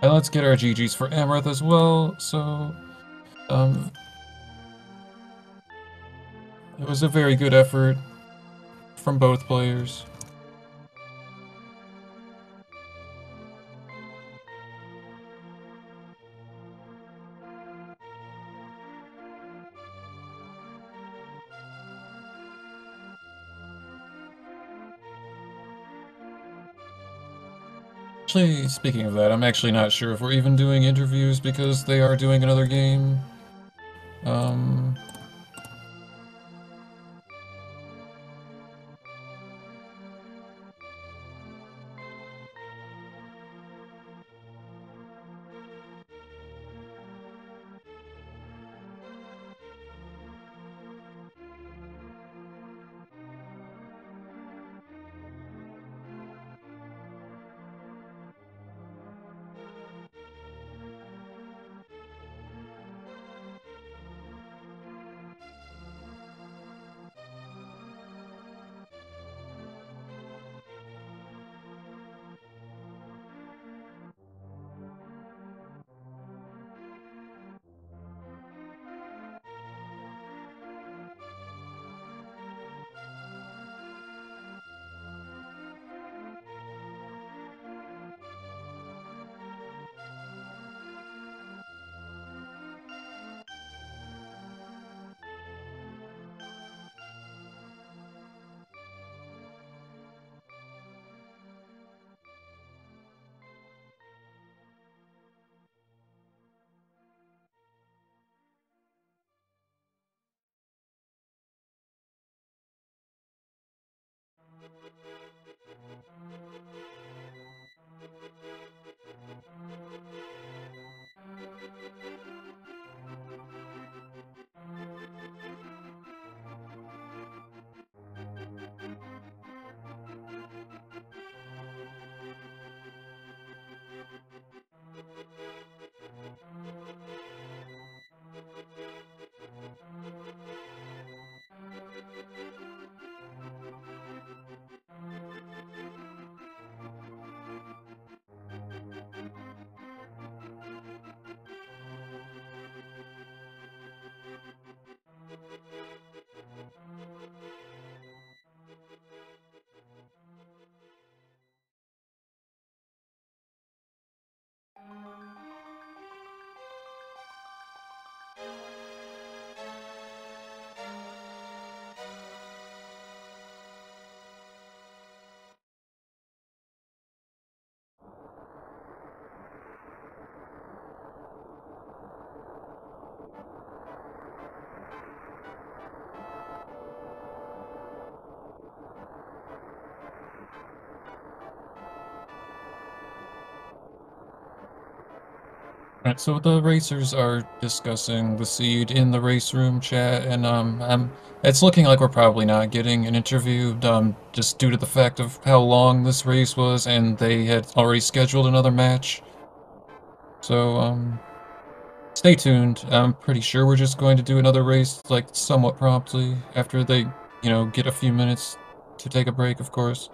Speaker 1: And let's get our GGs for Amarith as well. So, it was a very good effort from both players. Actually, speaking of that, I'm actually not sure if we're even doing interviews because they are doing another game. Alright, so the racers are discussing the seed in the race room chat, and it's looking like we're probably not getting an interview, just due to the fact of how long this race was, and they had already scheduled another match. So, stay tuned. I'm pretty sure we're just going to do another race, like, somewhat promptly, after they, get a few minutes to take a break, of course.